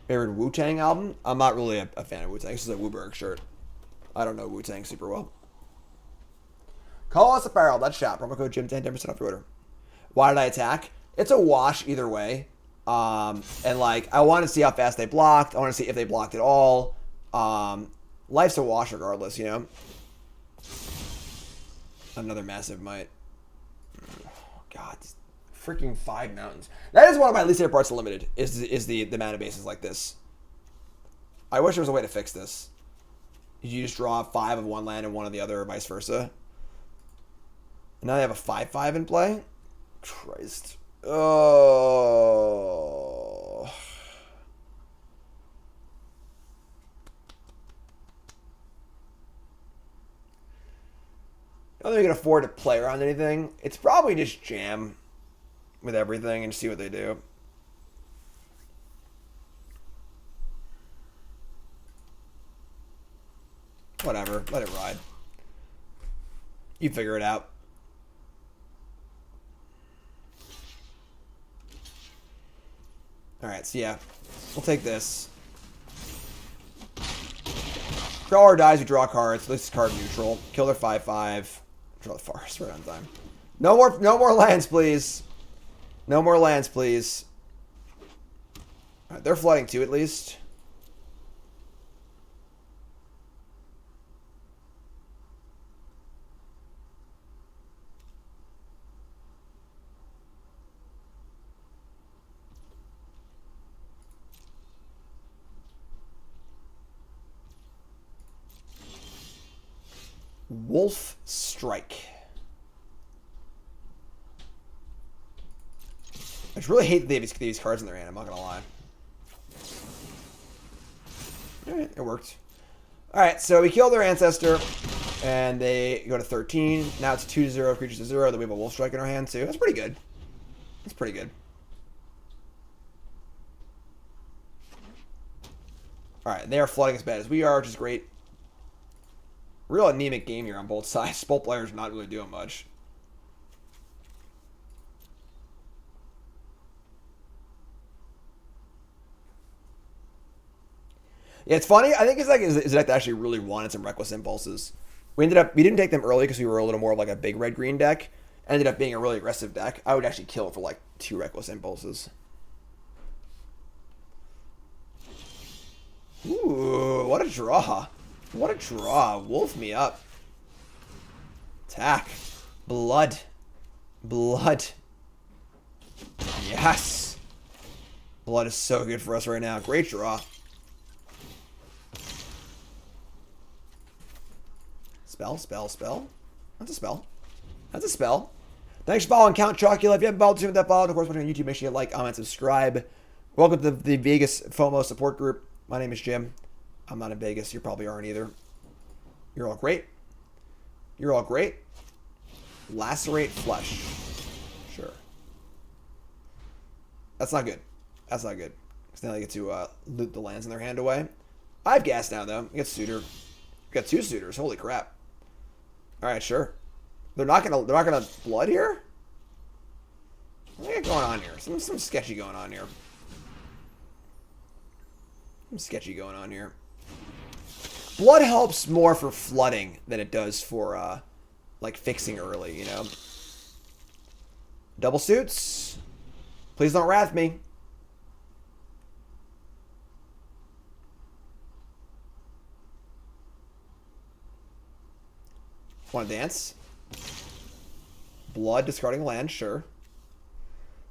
Favorite Wu-Tang album? I'm not really a fan of Wu-Tang. This is a Wooberg shirt. I don't know Wu-Tang super well. Call us apparel. Let's shop. Promo code Jim10, 10% off your order. Why did I attack? It's a wash either way. And like, I want to see how fast they blocked. I want to see if they blocked at all. Life's a wash regardless, you know? Another Massive Might. God, freaking 5 mountains. That is one of my least favorite parts of Limited, is the mana bases like this. I wish there was a way to fix this. You just draw 5 of one land and 1 of the other, or vice versa. And now they have a 5/5 in play? Christ. Oh. I don't think we can afford to play around anything. It's probably just jam with everything and see what they do. Whatever. Let it ride. You figure it out. Alright, so yeah. We'll take this. Crawler dies, we draw cards. This is card neutral. Kill their 5/5. Draw the forest right on time. No more lands, please. No more lands, please. Alright, they're flooding too, at least. Wolf Strike. I just really hate that they have these cards in their hand, I'm not going to lie. Alright, it worked. Alright, so we killed their Ancestor, and they go to 13. Now it's 2/0 creatures to 0. Then we have a Wolf Strike in our hand, too. That's pretty good. That's pretty good. Alright, they are flooding as bad as we are, which is great. Real anemic game here on both sides. Both players not really doing much. Yeah, it's funny. I think it's like is that actually really wanted some Reckless Impulses. We didn't take them early because we were a little more of like a big red-green deck. Ended up being a really aggressive deck. I would actually kill it for like 2 Reckless Impulses. Ooh, what a draw. What a draw. Wolf me up. Attack. Blood. Blood. Yes. Blood is so good for us right now. Great draw. Spell, spell, spell. That's a spell. That's a spell. Thanks for following Count Chocula. If you haven't followed, hit that follow. Of course, watching on YouTube, make sure you like, comment, subscribe. Welcome to the Vegas FOMO support group. My name is Jim. I'm not in Vegas. You probably aren't either. You're all great. You're all great. Lacerate flesh. Sure. That's not good. That's not good. Because now they get to loot the lands in their hand away. I have gas now, though. You get Suitor. You got 2 Suitors. Holy crap. Alright, sure. They're not gonna blood here? What do we got going on here? Some sketchy going on here. Some sketchy going on here. Blood helps more for flooding than it does for like fixing early, you know. Double suits. Please don't wrath me. Want to dance? Blood discarding land, sure.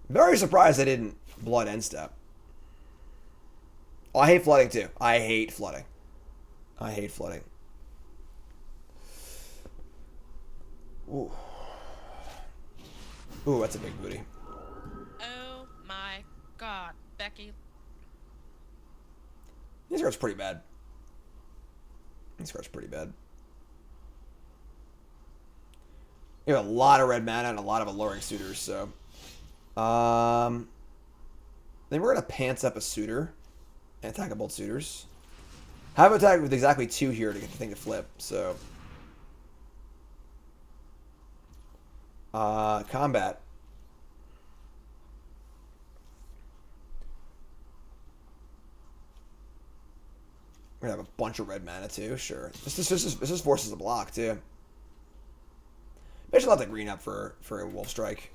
Very surprised I didn't blood end step. Oh, I hate flooding too. I hate flooding. I hate flooding. Ooh. Ooh, that's a big booty. Oh my god, Becky. This card's pretty bad. This card's pretty bad. You have a lot of red mana and a lot of alluring suitors, so. Then we're gonna pants up a suitor and attack both suitors. Have an attack with exactly 2 here to get the thing to flip, so. Combat. We're gonna have a bunch of red mana too, sure. This just forces a block too. Maybe I should let the green up for a Wolf Strike.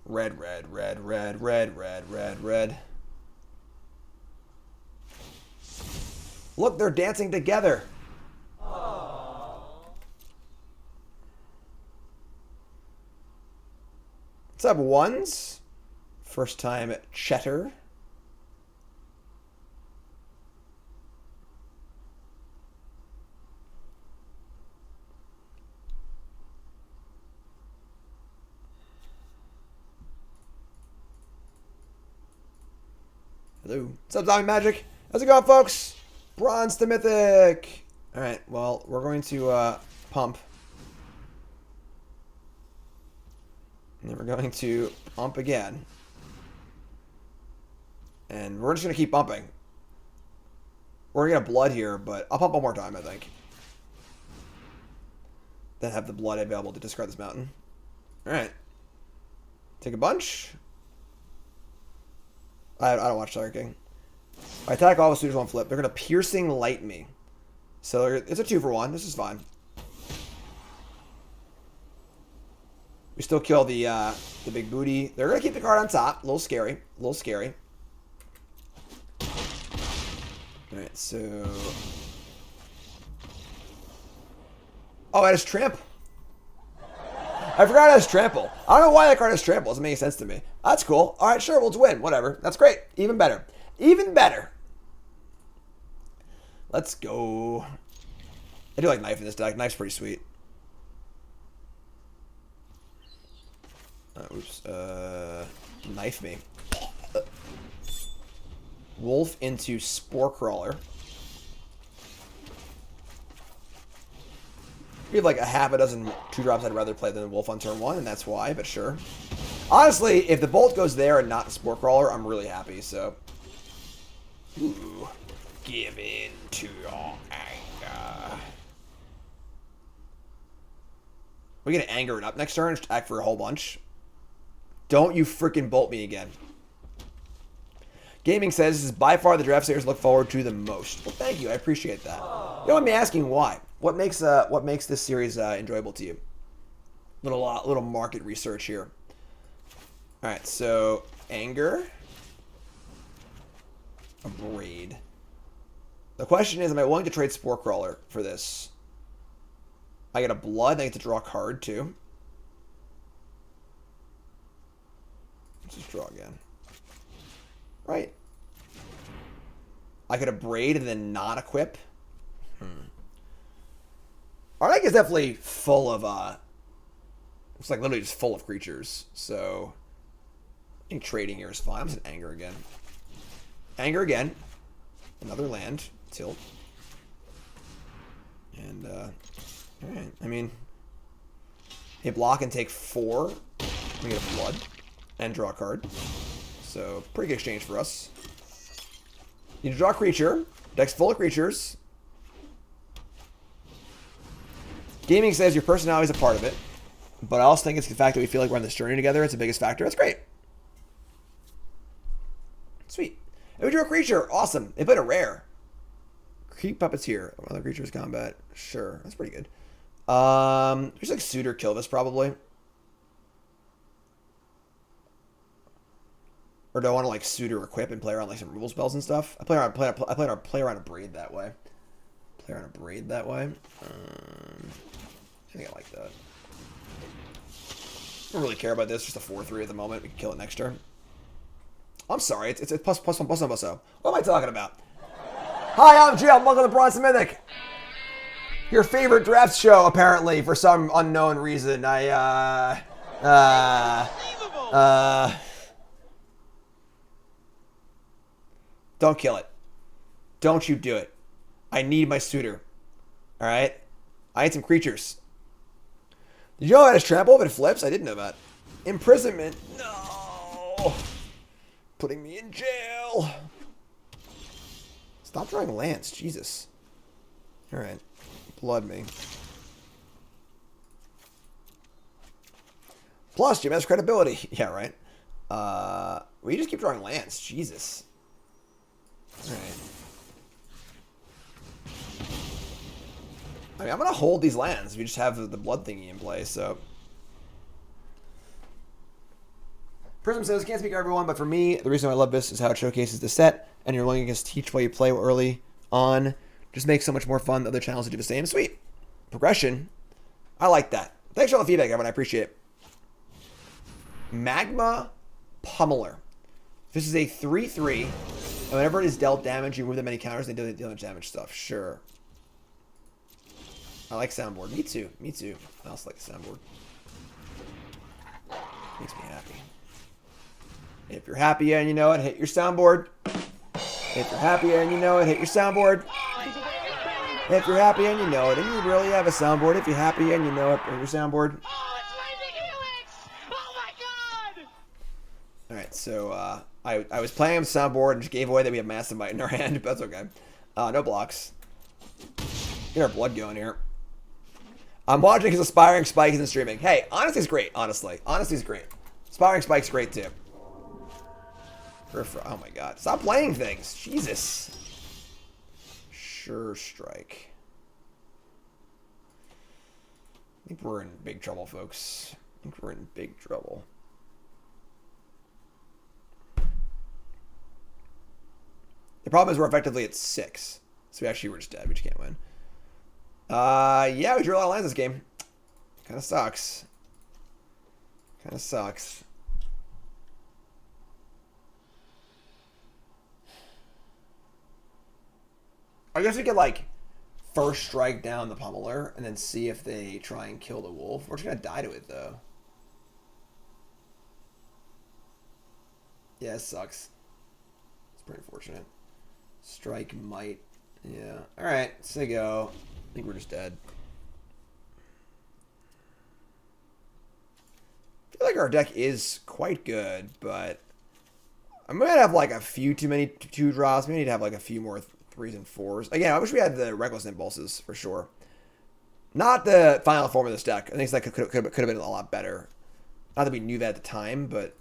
Red, red, red, red, red, red, red, red. Look, they're dancing together. Aww. Let's have ones. First time at Cheddar. Hello. What's up, Zombie Magic? How's it going, folks? Bronze to Mythic. Alright, well, we're going to pump. And then we're going to pump again. And we're just going to keep pumping. We're going to get a blood here, but I'll pump one more time, I think. Then have the blood available to discard this mountain. Alright. Take a bunch. I don't watch Tiger King. I attack all the suitors on flip. They're going to piercing light me. So it's a 2-for-1. This is fine. We still kill the big booty. They're going to keep the card on top. A little scary. A little scary. Alright, so... Oh, that is Tramp. I forgot it has Trample. I don't know why that card has Trample. It doesn't make any sense to me. That's cool. Alright, sure, we'll win. Whatever. That's great. Even better. Even better. Let's go. I do like Knife in this deck. Knife's pretty sweet. Oops. Knife me. Wolf into Spore Crawler. We have like a half a dozen 2-drops I'd rather play than Wolf on turn 1, and that's why, but sure. Honestly, if the Bolt goes there and not the Spore Crawler, I'm really happy, so. Ooh. Give in to your anger. We're gonna anger it up next turn and attack for a whole bunch. Don't you freaking bolt me again. Gaming says this is by far the draft series look forward to the most. Well, thank you. I appreciate that. You know, I'm asking why. What makes this series enjoyable to you? Little market research here. All right, so anger, a braid. The question is, am I willing to trade Spore Crawler for this? I get a blood. I get to draw a card too. Let's just draw again. Right. I could have braid and then not equip. Our deck is definitely full of it's like literally just full of creatures. So I think trading here is fine. I'm just anger again. Anger again. Another land. Tilt. And alright. I mean, hit block and take 4. We get a blood and draw a card. So, pretty good exchange for us. You need to draw a creature. Deck's full of creatures. Gaming says your personality is a part of it. But I also think it's the fact that we feel like we're on this journey together. It's the biggest factor. That's great. Sweet. And we drew a creature. Awesome. They played a rare. Creep Puppeteer. Other creatures combat. Sure. That's pretty good. Just like Suitor kill this probably. Or do I want to like Suitor equip and play around like some removal spells and stuff? I play around a braid that way. I think I like that. I don't really care about this. Just a 4/3 at the moment. We can kill it next turn. I'm sorry. It's +1/+0. What am I talking about? Hi, I'm Jill. Welcome to Bronze Mythic. Your favorite draft show, apparently, for some unknown reason. Don't kill it. Don't you do it. I need my Suitor. Alright? I need some creatures. Did you know that it's trample if it flips? I didn't know that. Imprisonment. No. Putting me in jail. Stop drawing lands. Jesus. Alright. Blood me. Plus, Jim has credibility. Yeah, right. We just keep drawing lands. Jesus. Alright. I mean, I'm going to hold these lands. We just have the blood thingy in play, so. Prism says, can't speak for everyone, but for me, the reason I love this is how it showcases the set, and you're learning against teach while you play early on. Just makes so much more fun. The other channels that do the same. Sweet. Progression. I like that. Thanks for all the feedback, everyone. I appreciate it. Magma Pummeler. This is a 3/3, and whenever it is dealt damage, you remove that many counters, and they deal damage stuff. Sure. I like soundboard. Me too. Me too. I also like the soundboard. Makes me happy. If you're happy and you know it, hit your soundboard. If you're happy and you know it, hit your soundboard. If you're happy and you know it, and you really have a soundboard, if you're happy and you know it, hit your soundboard. Oh, it's Lightning Helix! Oh my god! Alright, so I was playing on the soundboard and just gave away that we have Massive Might in our hand, but that's okay. No blocks. Get our blood going here. I'm watching because Aspiring Spike isn't streaming. Hey, Honesty's great, honestly. Honesty's great. Aspiring Spike's great too. Oh my god. Stop playing things. Jesus. Sure strike. I think we're in big trouble, folks. I think we're in big trouble. The problem is we're effectively at 6. So we actually were just dead. We just can't win. Yeah, we drew a lot of lines this game. Kind of sucks. Kind of sucks. I guess we could, like, first strike down the Pummeler and then see if they try and kill the wolf. We're just going to die to it, though. Yeah, it sucks. It's pretty unfortunate. Strike might. Yeah. Alright, say go. I think we're just dead. I feel like our deck is quite good, but I might have like a few too many 2-drops. Maybe need to have like a few more 3s and 4s. Again, I wish we had the Reckless Impulses for sure. Not the final form of this deck. I think that could have been a lot better. Not that we knew that at the time, but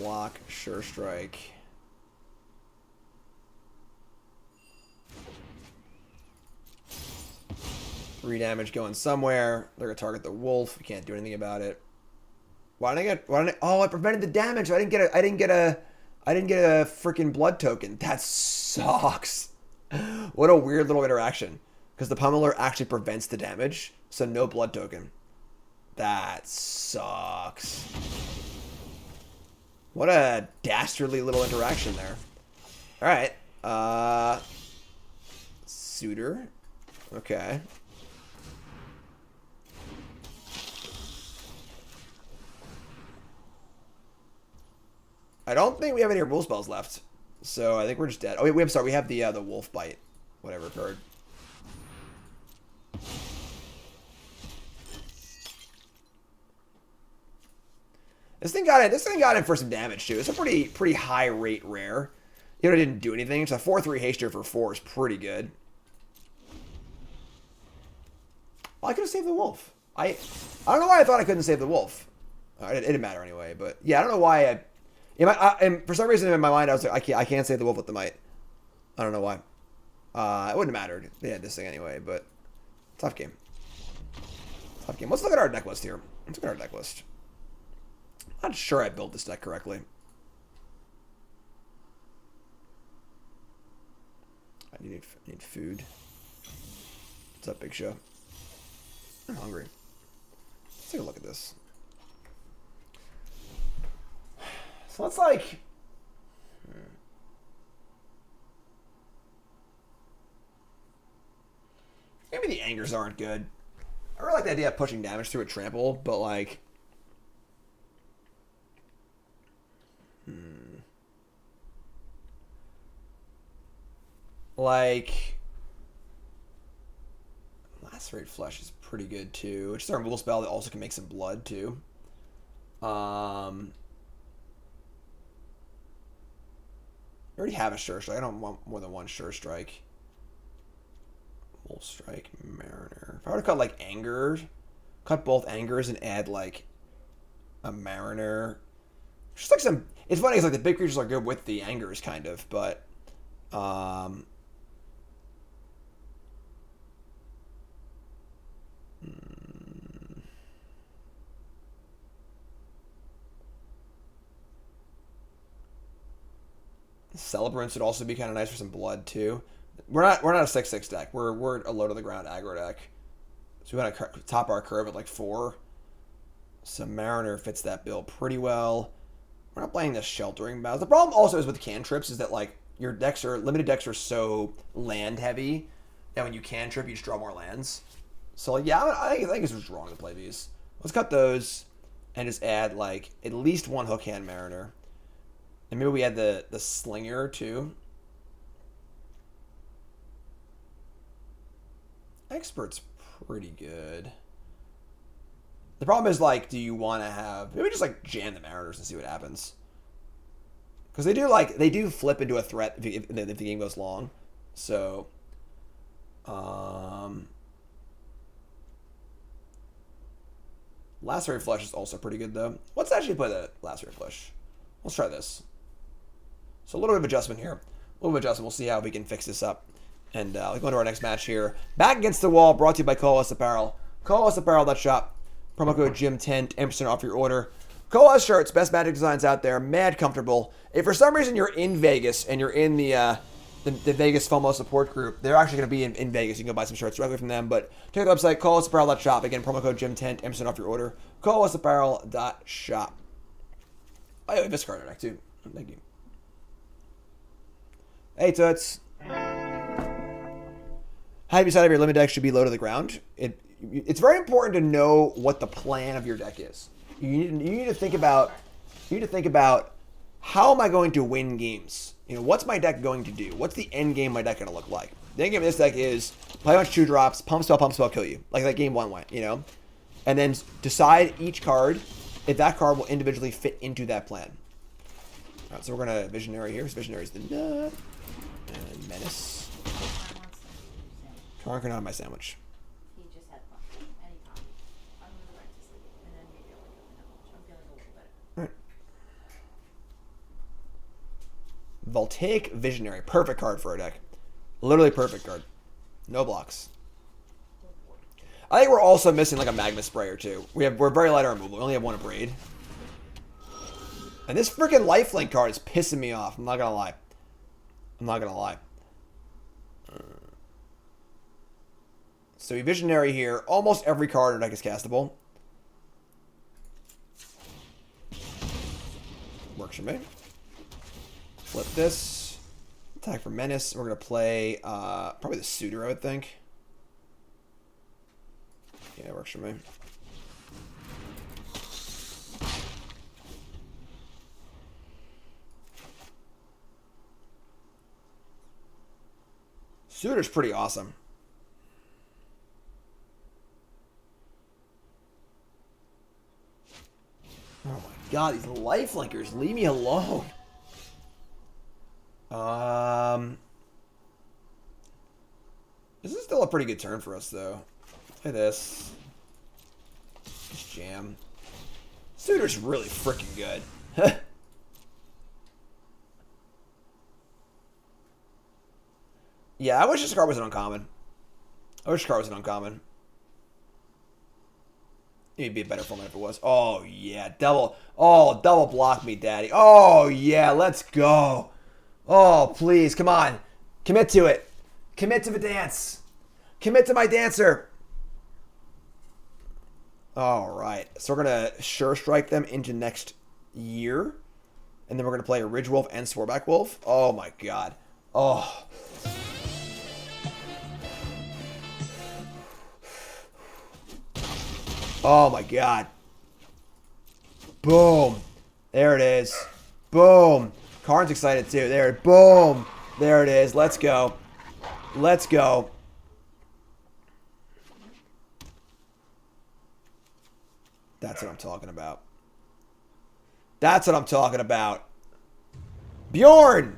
block, sure strike. Three damage going somewhere. They're gonna target the wolf. We can't do anything about it. Why didn't I get? Why didn't I, oh, I prevented the damage. So I didn't get a freaking blood token. That sucks. What a weird little interaction. Because the pummeler actually prevents the damage, so no blood token. That sucks. What a dastardly little interaction there. Alright. Suitor. Okay. I don't think we have any rule spells left. So I think we're just dead. Oh, wait, I'm sorry. We have the wolf bite. Whatever card. This thing got in for some damage too. It's a pretty high rate rare. You know, it didn't do anything. It's a 4/3 haster for 4 is pretty good. Well, I could have saved the wolf. I don't know why I thought I couldn't save the wolf. It didn't matter anyway. But yeah, I don't know why and for some reason in my mind I was like, I can't save the wolf with the might. I don't know why. It wouldn't have mattered. They had this thing anyway. But tough game. Tough game. Let's look at our deck list here. Let's look at our deck list. Not sure I built this deck correctly. I need food. What's up, Big Show? I'm hungry. Let's take a look at this. So let's like... Maybe the angers aren't good. I really like the idea of pushing damage through a trample, but like... Like, Lacerate Flesh is pretty good too. It's our removal spell that also can make some blood too. We already have a Sure Strike. I don't want more than one Sure Strike. Wolf Strike, Mariner. If I were to cut like Anger, cut both Angers and add like a Mariner. Just like some, it's funny, it's like the big creatures are good with the Angers kind of, but Celebrants would also be kind of nice for some blood too. We're not a 6/6 deck. We're a low to the ground aggro deck. So we want to top our curve at like 4. So Mariner fits that bill pretty well. We're not playing the Sheltering Boughs. The problem also is with cantrips is that like your limited decks are so land heavy that when you cantrip you just draw more lands. So like, yeah, I think it's just wrong to play these. Let's cut those and just add like at least one Hook Hand Mariner. And maybe we add the Slinger too. Expert's pretty good. The problem is like, do you want to have maybe just like jam the Mariners and see what happens? Because they do flip into a threat if the game goes long. So, Lacerate Flesh is also pretty good though. Let's actually play the Lacerate Flesh. Let's try this. So a little bit of adjustment here. A little bit of adjustment. We'll see how we can fix this up. And let's go into our next match here. Back Against the Wall, brought to you by Coalesce Apparel. CoalesceApparel.shop. Promo code Jim10, 10% off your order. Coalesce shirts, best Magic designs out there. Mad comfortable. If for some reason you're in Vegas and you're in the Vegas FOMO support group, they're actually going to be in Vegas. You can go buy some shirts directly from them. But check the website, CoalesceApparel.shop. Again, promo code Jim10, 10% off your order. CoalesceApparel.shop. Oh, yeah, this card deck too. Thank you. Hey, Toots. How do you decide if your limit deck should be low to the ground? It's very important to know what the plan of your deck is. You need to think about how am I going to win games? You know, what's my deck going to do? What's the end game of my deck going to look like? The end game of this deck is play a bunch of 2-drops, pump spell, kill you. Like that game 1 went, you know? And then decide each card if that card will individually fit into that plan. All right, so we're going to Visionary here. So Visionary is the nut. And Menace. Karn can have my sandwich. He just had fun. And he caught me. I'm going to go back to sleep. And then maybe I'll wake up in a bunch. I'm feeling a little better. All right. Voltaic Visionary. Perfect card for our deck. Literally perfect card. No blocks. I think we're also missing like a Magma Spray or two. We're very light on removal. We only have one Abrade. And this freaking lifelink card is pissing me off. I'm not gonna lie. I'm not gonna lie. So we Visionary here. Almost every card in our deck is castable. Works for me. Flip this. Attack for Menace. We're gonna play probably the Suitor, I would think. Yeah, it works for me. Suitor's pretty awesome. Oh my god, these lifelinkers, leave me alone. This is still a pretty good turn for us, though. Look at this. Just jam. Suitor's really freaking good. Yeah, I wish this card was an uncommon. I wish this card was an uncommon. It'd be a better format if it was. Oh, yeah. Double. Oh, double block me, daddy. Oh, yeah. Let's go. Oh, please. Come on. Commit to it. Commit to the dance. Commit to my dancer. All right. So we're going to Sure Strike them into next year. And then we're going to play a Ridge Wolf and Sworeback Wolf. Oh, my God. Oh. Oh, my God. Boom. There it is. Boom. Karn's excited, too. There. Boom. There it is. Let's go. Let's go. That's what I'm talking about. That's what I'm talking about. Bjorn!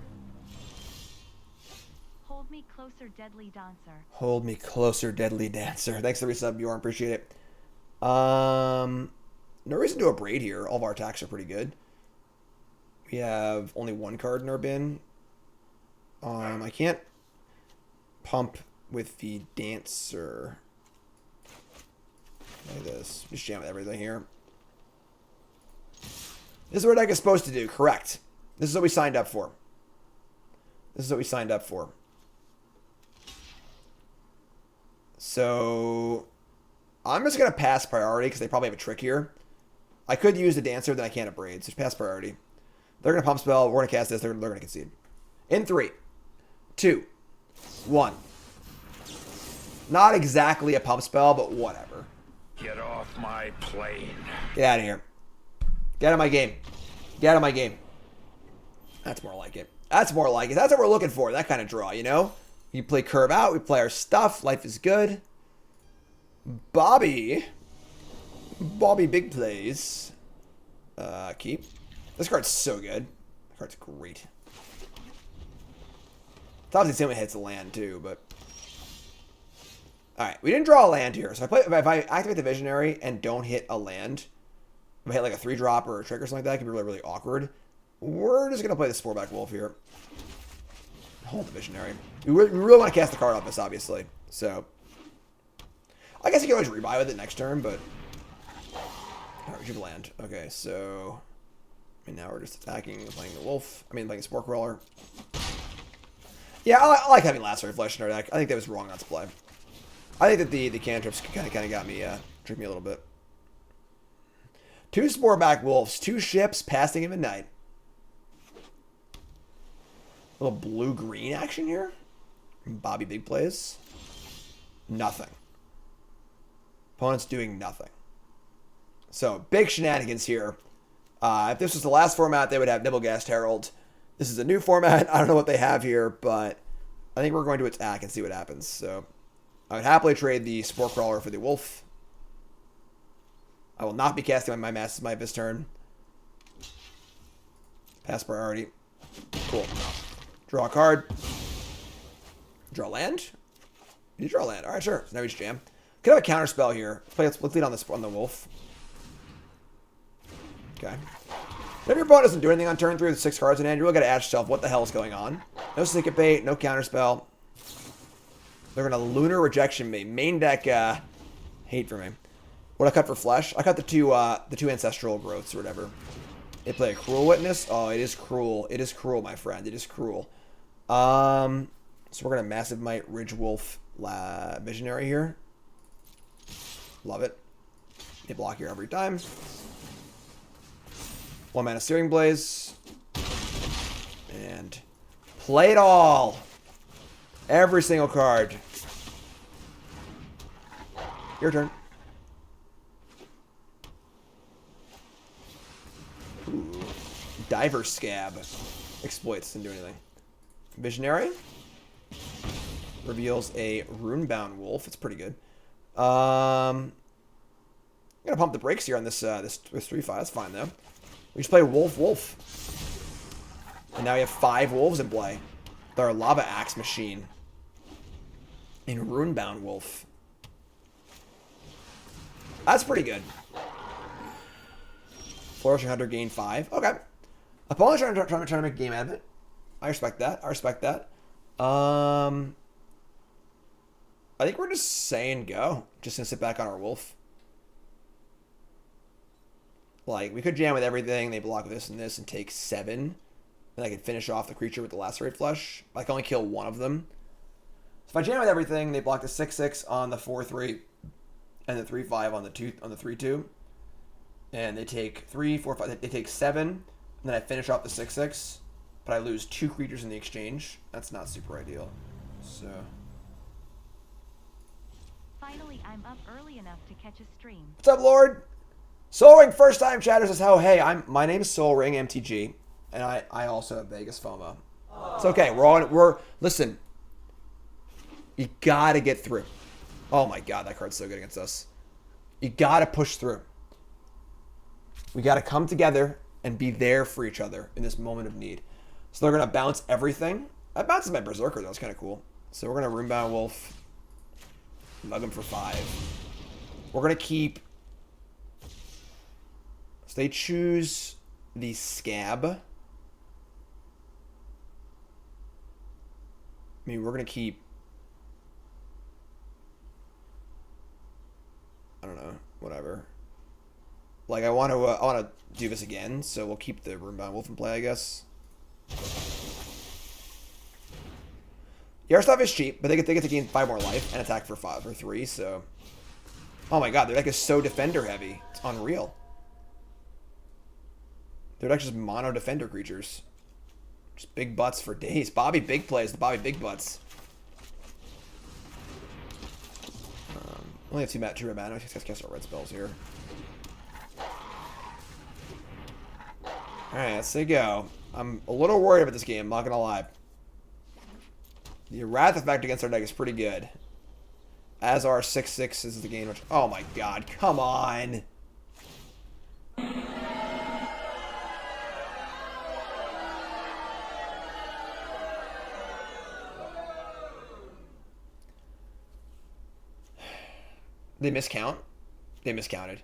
Hold me closer, deadly dancer. Hold me closer, deadly dancer. Thanks for the resub, Bjorn. Appreciate it. No reason to Abrade here. All of our attacks are pretty good. We have only one card in our bin. I can't pump with the dancer. Look at this. Just jam with everything here. This is what our deck is supposed to do. Correct. This is what we signed up for. This is what we signed up for. So I'm just going to pass priority because they probably have a trick here. I could use the dancer, then I can't Abrade. So pass priority. They're going to pump spell. We're going to cast this. They're going to concede. In 3, 2, 1. Not exactly a pump spell, but whatever. Get off my plane. Get out of here. Get out of my game. Get out of my game. That's more like it. That's more like it. That's what we're looking for. That kind of draw, you know? You play curve out. We play our stuff. Life is good. Bobby. Bobby big plays. Keep. This card's so good. This card's great. It's obviously the same way it hits the land too, but... Alright, we didn't draw a land here. So if I activate the Visionary and don't hit a land, if I hit like a 3-drop or a trick or something like that, it can be really, really awkward. We're just going to play the Sporeback Wolf here. Hold the Visionary. We really want to cast the card off this, obviously. So, I guess you can always rebuy with it next turn, but... Alright, we should land. Okay, so... now we're just attacking, playing the Wolf. Playing the Spore Crawler. Yeah, I like having Lacerate Flesh in our deck. I think that was wrong not to play. I think that the cantrips kind of got me, tricked me a little bit. 2 Sporeback Wolves, 2 ships, passing in the night. A little blue-green action here. Bobby big plays. Nothing. Opponent's doing nothing. So, big shenanigans here. If this was the last format, they would have Nibblegast Herald. This is a new format. I don't know what they have here, but I think we're going to attack and see what happens. So, I would happily trade the Spore Crawler for the Wolf. I will not be casting my Master's Might this turn. Pass priority. Cool. Draw a card. Draw land? You draw land. Alright, sure. So now we just jam. Could have a counter spell here. Let's lead on the Wolf. Okay. If your opponent doesn't do anything on turn 3 with 6 cards in hand, you're really going to ask yourself, what the hell is going on? No Syncopate, no Counterspell. They're going to Lunar Rejection me. Main deck, hate for me. What I cut for Flesh? I cut the two Ancestral Growths or whatever. They play a Cruel Witness. Oh, it is cruel. It is cruel, my friend. It is cruel. So we're going to Massive Might, Ridge Wolf, Visionary here. Love it. They block here every time. 1 mana Searing Blaze. And play it all. Every single card. Your turn. Ooh. Diver Scab. Exploits, didn't do anything. Visionary. Reveals a Runebound Wolf. It's pretty good. I'm gonna pump the brakes here on this 3/5. That's fine though. We just play Wolf. And now we have 5 wolves in play. With our Lava Axe machine. And Runebound Wolf. That's pretty good. Flourishing Hunter gain 5. Okay. Opponent's trying to make a game out of it. I respect that. I think we're just saying go. Just gonna sit back on our wolf. Like, we could jam with everything. They block this and this and take 7. And I can finish off the creature with the Lacerate Flesh. I can only kill one of them. So if I jam with everything, they block the 6/6 on the 4/3 and the 3/5 on the 3/2. And they take 3, 4, 5. They take 7. And then I finish off the 6/6. But I lose 2 creatures in the exchange. That's not super ideal. So... Finally, I'm up early enough to catch a stream. What's up, Lord? Soul Ring first time chatter says, "Oh, hey, my name is Soul Ring MTG, and I also have Vegas FOMO. It's okay. Listen. You gotta get through. Oh my god, that card's so good against us. You gotta push through. We gotta come together and be there for each other in this moment of need. So they're gonna bounce everything. I bounced my Berserker. That was kind of cool. So we're gonna Runebound Wolf. Mug him for 5. We're gonna keep. So they choose the Scab. I mean, we're gonna keep. I don't know. Whatever. Like, I want to do this again, so we'll keep the Runebound Wolf in play, I guess. Your stuff is cheap, but they get to gain 5 more life and attack for 5 or 3. So, oh my god, their deck is so defender heavy. It's unreal. Their deck is just mono defender creatures, just big butts for days. Bobby Big plays the Bobby Big Butts. Only have 2 red mana. I just cast our red spells here. All right, let's say go. I'm a little worried about this game. I'm not gonna lie. The Wrath effect against our deck is pretty good. As our 6/6 is the game, which... Oh my god, come on! They miscount? They miscounted.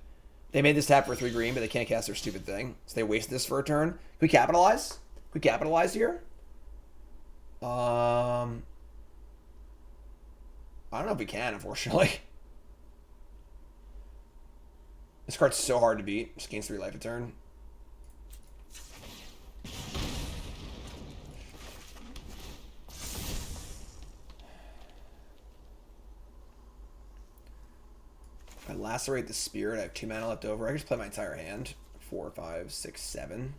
They made this tap for 3 green, but they can't cast their stupid thing. So they wasted this for a turn. Can we capitalize? Can we capitalize here? I don't know if we can, unfortunately. This card's so hard to beat. Just gains 3 life a turn. If I Lacerate the Spirit, I have 2 mana left over. I can just play my entire hand. 4, 5, 6, 7.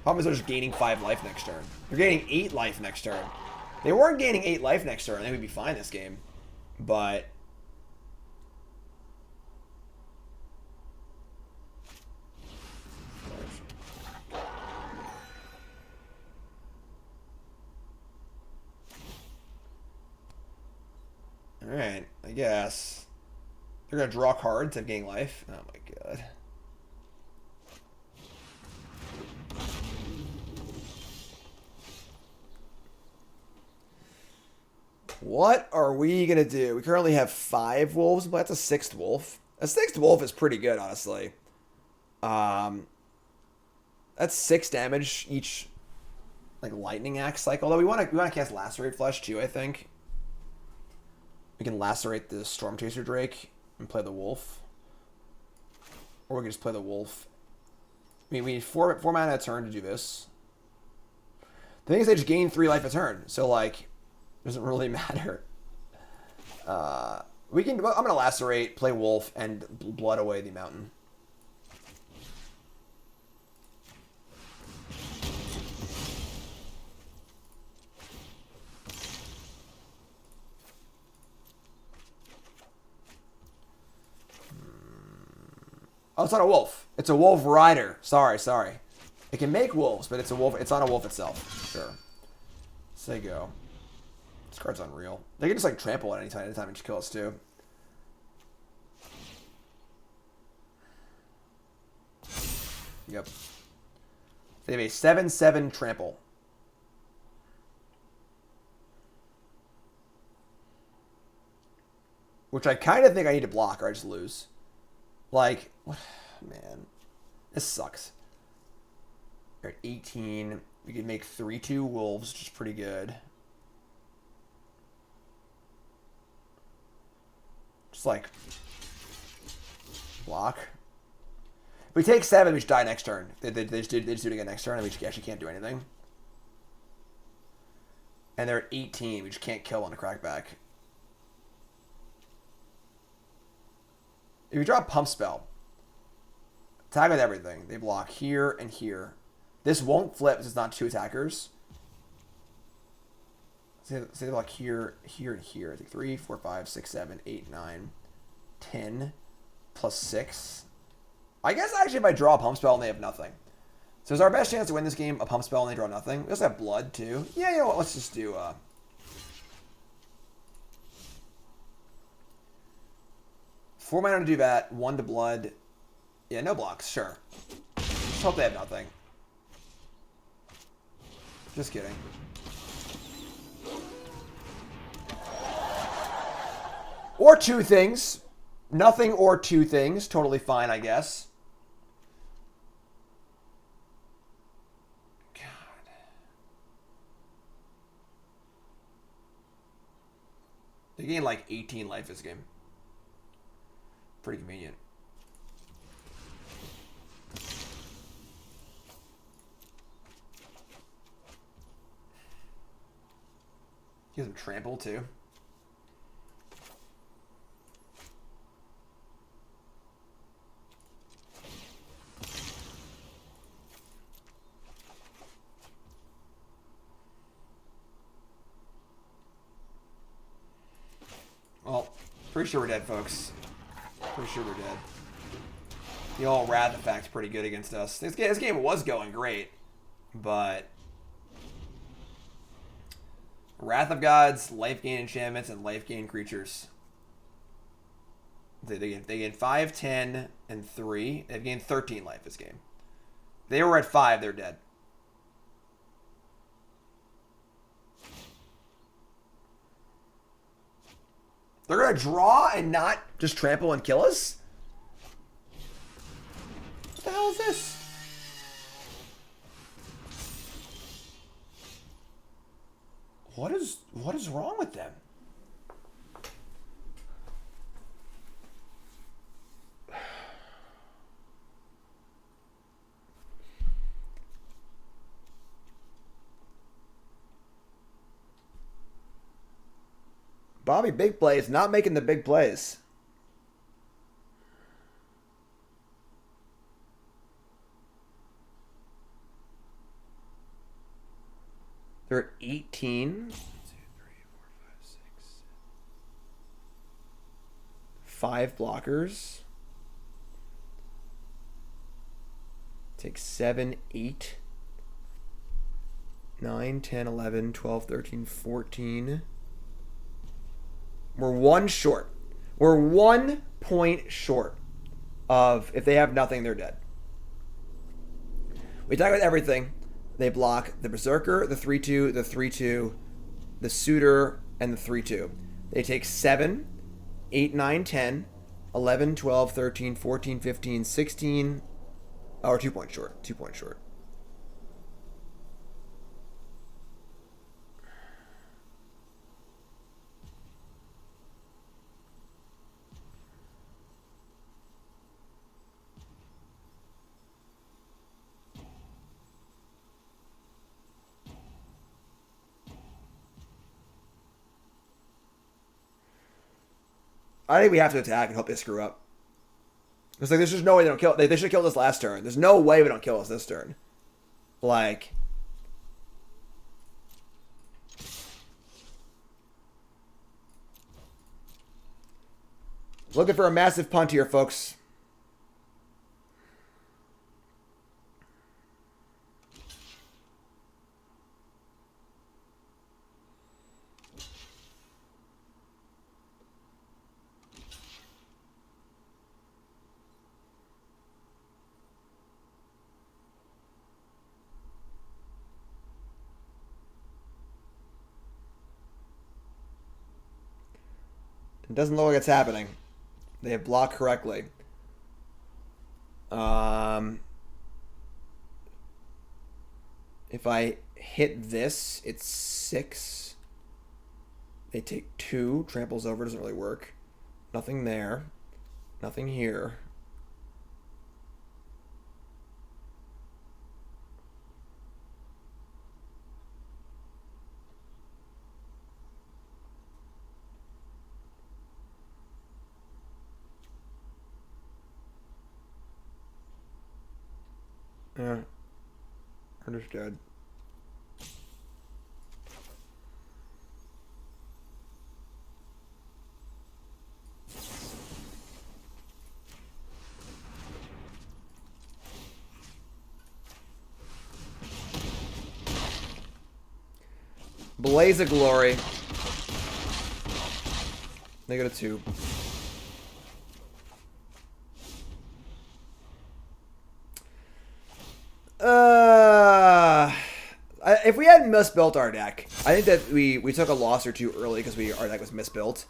Problem is they're just gaining 5 life next turn. They're gaining 8 life next turn. They weren't gaining 8 life next turn. They would be fine this game. But... Alright, I guess. They're going to draw cards and gain life. Oh my god. What are we going to do? We currently have 5 wolves, but that's a 6th wolf. A 6th wolf is pretty good, honestly. That's 6 damage each, like, lightning axe cycle. Although we want to cast Lacerate Flesh too, I think. We can lacerate the Storm Chaser Drake and play the wolf. Or we can just play the wolf. I mean, we need 4 mana a turn to do this. The thing is they just gain 3 life a turn. So, like, it doesn't really matter. I'm going to lacerate, play wolf, and blood away the mountain. Oh, it's not a wolf. It's a wolf rider. Sorry. It can make wolves, but it's a wolf. It's not a wolf itself. Sure. Say go. This card's unreal. They can just like trample at any time and just kill us too. Yep. They have a 7/7 trample. Which I kind of think I need to block or I just lose. Like, man, this sucks. We're at 18. We could make 3/2 wolves, which is pretty good. Just like block. If we take 7, we just die next turn. They just do it again next turn, and we actually can't do anything. And they're at 18. We just can't kill on a crackback. If you draw a pump spell, attack with everything. They block here and here. This won't flip because it's not 2 attackers. Say they block here, here, and here. I think 3, 4, 5, 6, 7, 8, 9, 10, plus 6. I guess actually if I draw a pump spell and they have nothing. So is our best chance to win this game a pump spell and they draw nothing? We also have blood too. Yeah, you know what? Let's just do 4 mana to do that, 1 to blood. Yeah, no blocks, sure. Just hope they have nothing. Just kidding. Or 2 things. Nothing or 2 things. Totally fine, I guess. God. They gain like 18 life this game. Pretty convenient. He has him trample too. Well, pretty sure we're dead, folks. Pretty sure we're dead. The old Wrath effect's pretty good against us. This game was going great, but Wrath of Gods, life gain enchantments, and life gain creatures. They gain 5, 10, and 3. They've gained 13 life this game. They were at 5, they're dead. They're going to draw and not just trample and kill us? What the hell is this? What is wrong with them? Bobby big plays, not making the big plays. They're at 18. 1, 2, 3, 4, 5, 6. 5 blockers. Take 7, 8, 9, 10, 11, 12, 13, 14. We're 1 short. We're 1 point short of if they have nothing, they're dead. We attack with everything. They block the Berserker, the 3/2, the 3/2, the Suitor, and the 3/2. They take 7, 8, 9, 10, 11, 12, 13, 14, 15, 16, or 2 points short. 2 points short. I think we have to attack and hope they screw up. It's like there's just no way they don't kill. They should kill this last turn. There's no way we don't kill us this turn. Like, looking for a massive punt here, folks. It doesn't look like it's happening. They have blocked correctly. If I hit this, it's 6. They take 2. Tramples over, doesn't really work. Nothing there. Nothing here. Yeah. Understood. Blaze of Glory. -2. If we hadn't misbuilt our deck, I think that we took a loss or two early because our deck was misbuilt.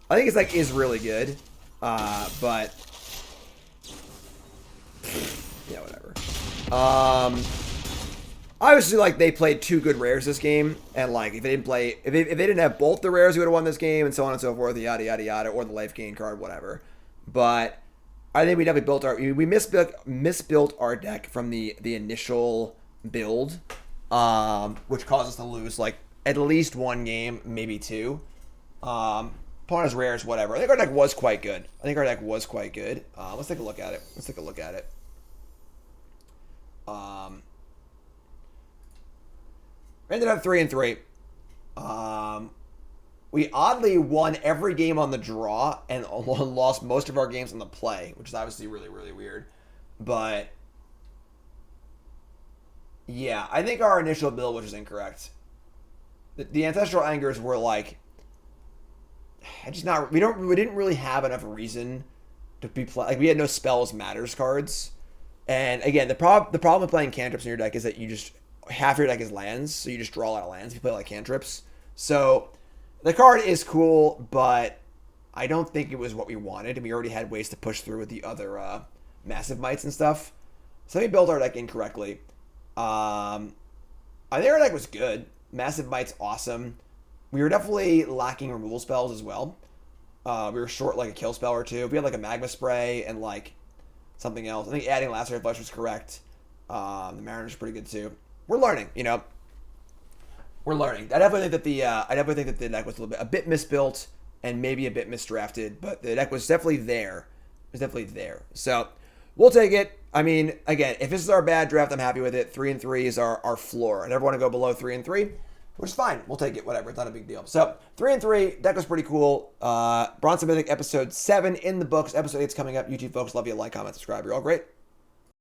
I think his deck is really good, but yeah, whatever. Obviously, like, they played 2 good rares this game, and like if they didn't have both the rares, we would have won this game, and so on and so forth, yada yada yada, or the life gain card, whatever. But I think we definitely misbuilt our deck from the initial build, which caused us to lose like at least 1 game, maybe 2. Opponent's rares, whatever. I think our deck was quite good. Let's take a look at it. We ended up 3-3. We oddly won every game on the draw and lost most of our games on the play, which is obviously really, really weird. But yeah, I think our initial build was just incorrect. The Ancestral Angers were like, we didn't really have enough reason to be like, we had no spells matters cards. And again, the problem with playing cantrips in your deck is that you just half your deck is lands, so you just draw a lot of lands if you play like cantrips. So the card is cool, but I don't think it was what we wanted, and we already had ways to push through with the other massive mites and stuff. So we built our deck incorrectly. I think our deck was good. Massive mite's awesome. We were definitely lacking removal spells as well. We were short like a kill spell or 2. We had like a magma spray and like something else. I think adding Lacerate Flesh was correct. The Mariner's pretty good too. We're learning, you know. We're learning. I definitely think that the deck was a bit misbuilt and maybe a bit misdrafted, but the deck was definitely there. It was definitely there. So we'll take it. I mean, again, if this is our bad draft, I'm happy with it. 3-3 is our floor. I never want to go below 3-3, which is fine. We'll take it. Whatever. It's not a big deal. So 3-3 deck was pretty cool. Bronze and Mythic episode 7 in the books. Episode 8's coming up. YouTube folks, love you. Like, comment, subscribe. You're all great.